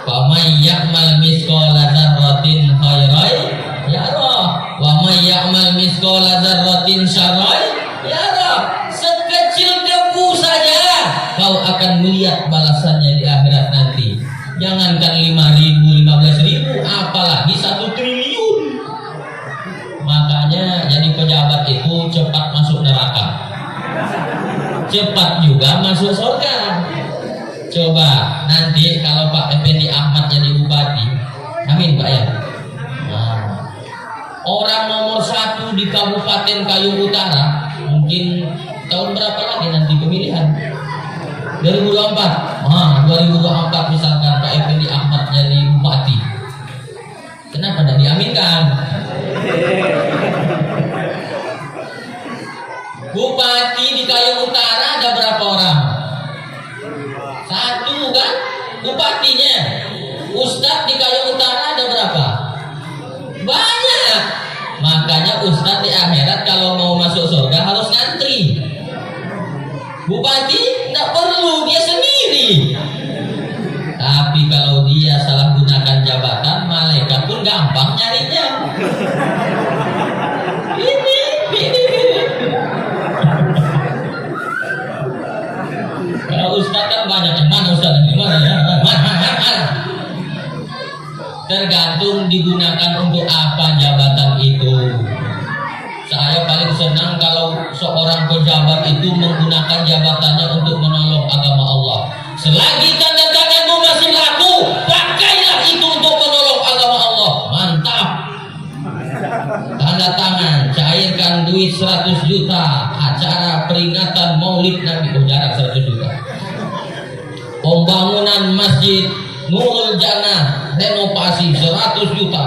Faman ya'mal misqala dzarratin khairan yarah wa may ya'mal misqala dzarratin syarran yarah. Sekecil debu saja kau akan melihat balasannya di akhirat nanti. Jangankan 5.000, 15.000, apalagi 1 triliun. Makanya jadi pejabat itu cepat masuk neraka, cepat juga masuk surga. Coba nanti kalau Pak Effendi Ahmad jadi bupati, amin Pak ya. Nah, orang nomor 1 di Kabupaten Kayong Utara, mungkin tahun berapa lagi nanti pemilihan? 2024. 2024 misalkan Pak Effendi Ahmad jadi bupati. Kenapa tidak diaminkan? Bupati di Kayong Utara ada berapa orang? 1 kan bupatinya. Ustadz di Kayong Utara ada berapa? Banyak. Makanya ustadz di akhirat kalau mau masuk surga harus ngantri. Bupati tidak perlu, dia sendiri. Tapi kalau dia salah gunakan jabatan, malaikat pun gampang nyarinya. Ini. Kalau ustaz kan banyak, yang mana ustaz? Yang mana ya? Mana? Tergantung digunakan untuk apa jabatan itu. Saya paling senang kalau seorang pejabat itu menggunakan jabatannya untuk menolong agama Allah. Selagi tanda tanganmu masih laku, pakailah itu untuk menolong agama Allah. Mantap. Tanda tangan, cairkan duit 100 juta, acara peringatan Maulid Nabi, jarak 100 juta. Pembangunan Masjid Nurul Jannah, renovasi 100 juta.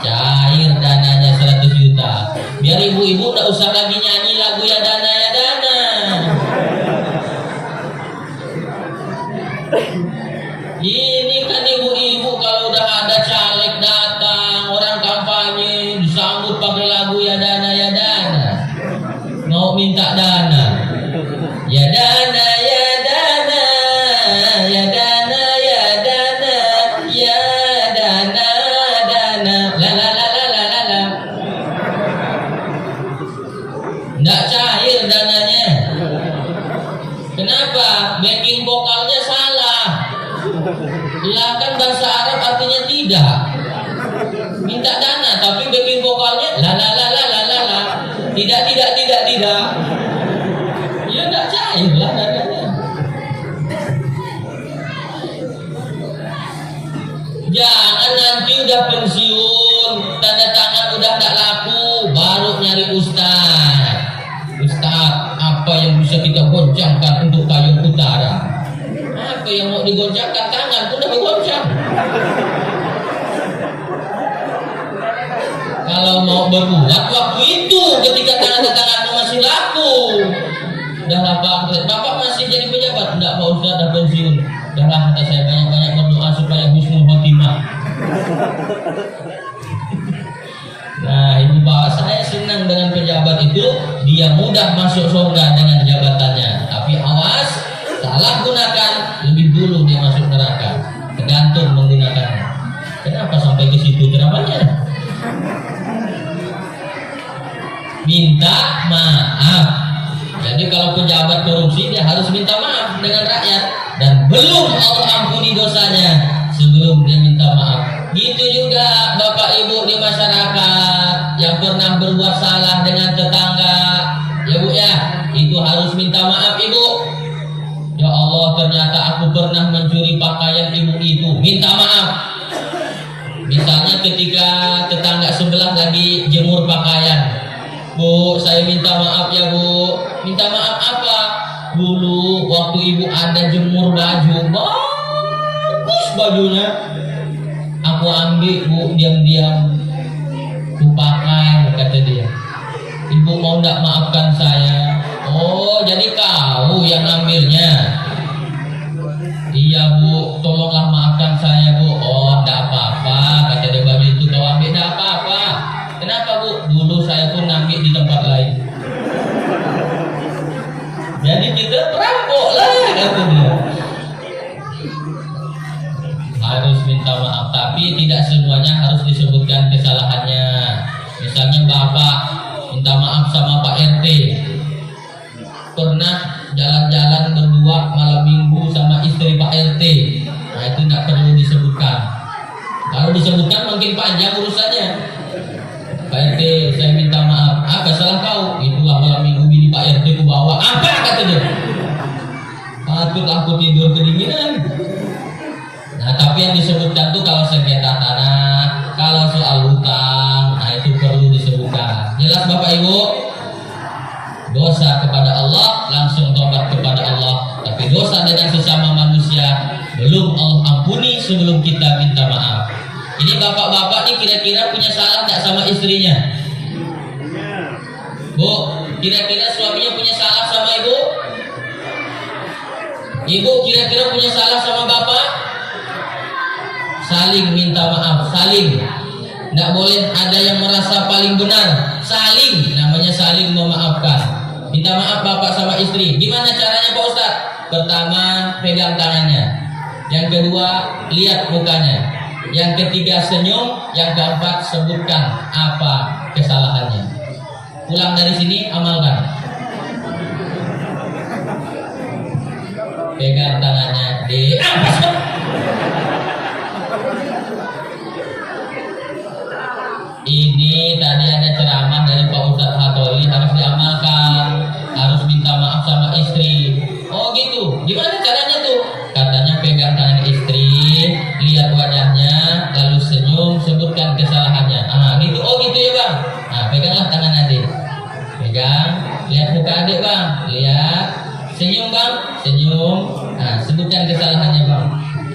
Cair dananya 100 juta. Biar ibu-ibu tidak usah lagi nyanyi lagu ya dana ya dana. Ini kan ibu-ibu kalau udah ada caleg datang, orang kampanye disambut pakai lagu ya dana ya dana. Mau minta dana. Ya dana ya dana, ya dana ya dana, ya dana dana, la la la la la la la. Nggak cair dananya. Kenapa? Backing vokalnya salah. Lah kan bahasa Arab artinya tidak. Minta dana tapi backing vokalnya la la la la la la la. Tidak. Ya nggak cair lah dananya. Jangan nanti udah pensiun, tanda tangan udah nggak laku, baru nyari ustaz. Ustaz, apa yang bisa kita goncangkan untuk Kayong Utara? Apa yang mau digoncangkan? Tangan pun udah bergoncang. Kalau mau berbuat waktu itu ketika tanganmu masih laku. Udahlah Pak, Bapak masih jadi pejabat? Enggak Pak Ustaz, dah pensiun. Udahlah, kata saya banyak-banyak berdoa supaya husnul khotimah. Nah, ibu bapak saya senang dengan pejabat itu, dia mudah masuk surga dengan jabatannya. Tapi awas, salah gunakan, lebih dulu dia masuk neraka. Tergantung menggunakannya. Kenapa sampai ke situ ceramahnya? Minta maaf. Jadi kalau pejabat korupsi dia harus minta maaf dengan rakyat, dan belum Allah ampuni dosanya sebelum dia minta maaf. Gitu juga Bapak Ibu di masyarakat yang pernah berbuat salah dengan tetangga, ya Bu ya, itu harus harus minta maaf ibu. Ya Allah, ternyata aku pernah mencuri pakaian ibu itu. Minta maaf. Misalnya ketika tetangga sebelah lagi jemur pakaian, Bu, saya minta maaf ya Bu. Minta maaf apa? Dulu waktu ibu ada jemur baju, bagus bajunya, aku ambil Bu, diam-diam ku pakai, kata dia. Ibu mau ndak maafkan saya? Oh, jadi kau yang ambilnya? Iya Bu, tolonglah maafkan saya Bu. Oh, ndak apa-apa, kata dia. Baju itu kau ambil, ndak apa-apa. Kenapa Bu? Dulu saya pun ambil di tempat lain. Jadi kita perampok lah, kata dia. Harus minta maaf, tapi tidak semuanya harus disebutkan kesalahannya. Misalnya bapak minta maaf sama Pak RT, pernah jalan-jalan berdua malam minggu sama istri Pak RT. Nah, itu tidak perlu disebutkan. Kalau disebutkan makin panjang urusannya. Pak RT, saya minta maaf. Apa salah kau? Itulah malam minggu bini Pak RT ku bawa. Apa kata dia? Patut aku tidur kedinginan. Nah, tapi yang disebutkan tuh kalau sengketa tanah, kalau soal hutang, nah itu perlu disebutkan. Jelas Bapak Ibu? Dosa kepada Allah langsung tobat kepada Allah. Tapi dosa dengan sesama manusia belum Allah ampuni sebelum kita minta maaf. Ini bapak-bapak nih kira-kira punya salah tidak sama istrinya? Bu, kira-kira suaminya punya salah sama ibu? Ibu kira-kira punya salah sama bapak? Saling minta maaf, saling. Tidak boleh ada yang merasa paling benar. Saling, namanya saling memaafkan. Minta maaf bapak sama istri. Gimana caranya Pak Ustadz? Pertama, pegang tangannya. Yang kedua, lihat mukanya. Yang ketiga, senyum. Yang keempat, sebutkan apa kesalahannya. Pulang dari sini, amalkan. Pegang tangannya. Ini tadi ada ceramah dari Pak Ustadz Hatoli, harus diamalkan. Harus minta maaf sama istri. Oh gitu, gimana caranya tuh? Katanya pegang tangan istri, lihat wajahnya, lalu senyum, sebutkan kesalahannya. Ah gitu, oh gitu ya bang. Nah peganglah tangan adik, pegang, lihat muka adik bang, lihat, senyum bang, senyum. Nah sebutkan kesalahannya bang.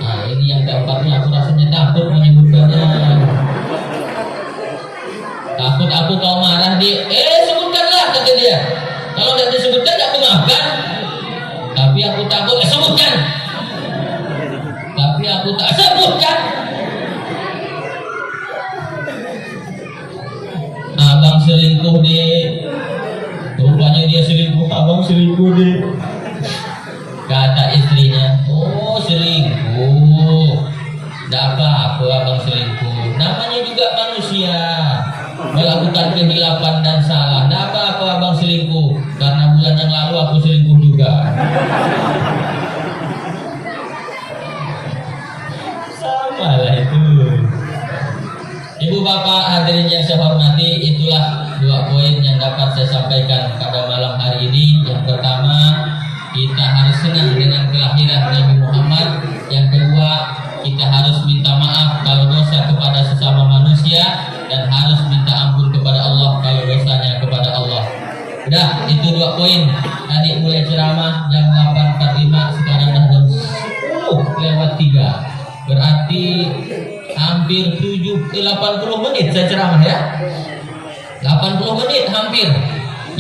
Nah ini yang keempatnya, aku rasanya takut menyebutkannya. Takut aku kau marah dia. Sebutkanlah kata dia. Kalau tidak disebutkan aku maafkan. Tapi aku takut sebutkan. Tapi aku tak sebutkan. Abang selingkuh deh. Rupanya dia selingkuh. Abang selingkuh deh. Kata istrinya, oh selingkuh. Tidak apa-apa abang selingkuh. Namanya juga manusia. Melakukan kehilapan dan salah. Tidak apa-apa abang selingkuh. Karena bulan yang lalu aku selingkuh juga. Sama lah itu. Ibu bapak hadirin yang saya hormati, itulah 2 poin yang dapat saya sampaikan pada malam hari ini. Yang pertama, kita harus senang dengan kelahiran Nabi Muhammad. Yang kedua, kita harus minta maaf kalau dosa kepada sesama manusia, dan harus minta ampun kepada Allah kalau dosanya kepada Allah. Udah, itu 2 poin. Tadi mulai ceramah jam 8.45, sekarang dah jam 10:03. Berarti hampir 80 menit saya ceramah ya. 80 menit hampir.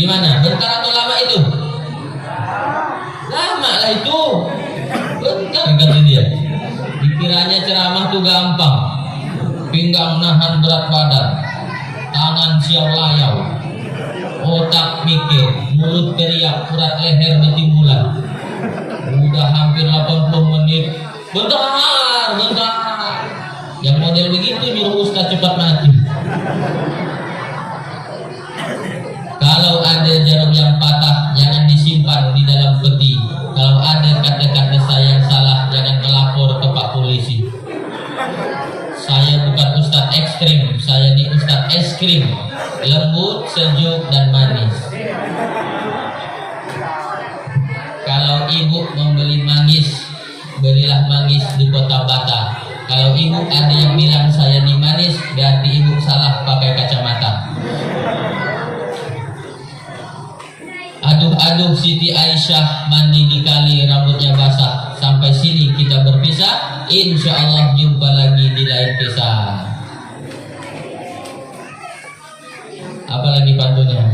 Gimana? Bentar atau lama itu? Lama lah itu. Bentar kata dia. Dikiranya ceramah tuh gampang. Pinggang nahan berat badan, tangan siau layau, otak mikir, mulut teriak, urat leher bertimbulan. Udah hampir 80 menit. Bentar. Yang model begitu nyuruh ustaz cepat mati. Kalau ada jarum yang patah, jangan disimpan di dalam peti. Kalau ada kata-kata saya yang salah, jangan melapor ke Pak Polisi. Saya bukan ustaz ekstrim, saya ini ustaz es krim, lembut, sejuk, dan manis. ibu membeli manggis, berilah manggis di kota Bata. Kalau ibu ada yang bilang saya di manis, berarti ibu salah pakai kacamata. Aduh Siti Aisyah mandi di kali rambutnya basah. Sampai sini kita berpisah. Insya Allah jumpa lagi di lain kisah. Apalagi pantunnya?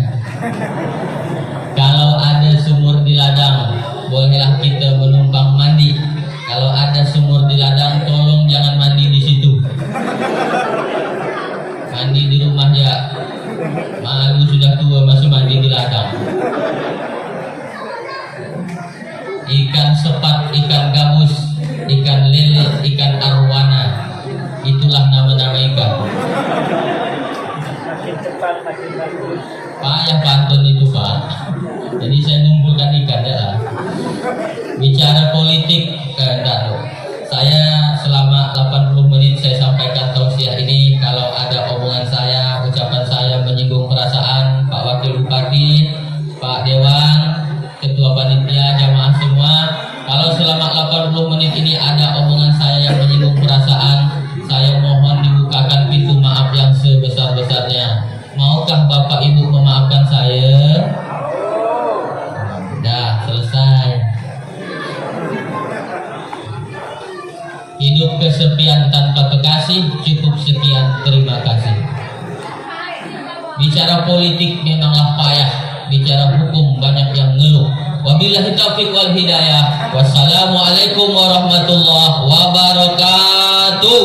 Kalau ada sumur di ladang, bolehlah kita menumpang mandi. Kalau ada sumur di ladang, tolong jangan mandi di situ. Mandi di rumah ya. Malu sudah tua masih mandi di ladang. Ikan sepat, ikan gabus, ikan lele, ikan arwana, itulah nama-nama ikan. Payah pantun itu Pak. Jadi saya ngumpulkan ikan ya lah. Bicara politik, saya selama 80 menit saya sampaikan tausiah ini. Kalau ada omongan saya, ucapan saya menyinggung perasaan Pak Wakil Bupati, Pak Dewan, Ketua Panitia, jamaah semua, kalau selama 80 menit ini ada omongan saya yang menyinggung perasaan, saya mohon dibukakan pintu maaf yang sebesar-besarnya. Maukah Bapak Ibu memaafkan saya? Dah selesai. Hidup kesepian tanpa kekasih, cukup sekian, terima kasih. Bicara politik memanglah payah, bicara hukum banyak yang ngeluh. Wabillahi taufiq wal hidayah. Wassalamualaikum warahmatullahi wabarakatuh.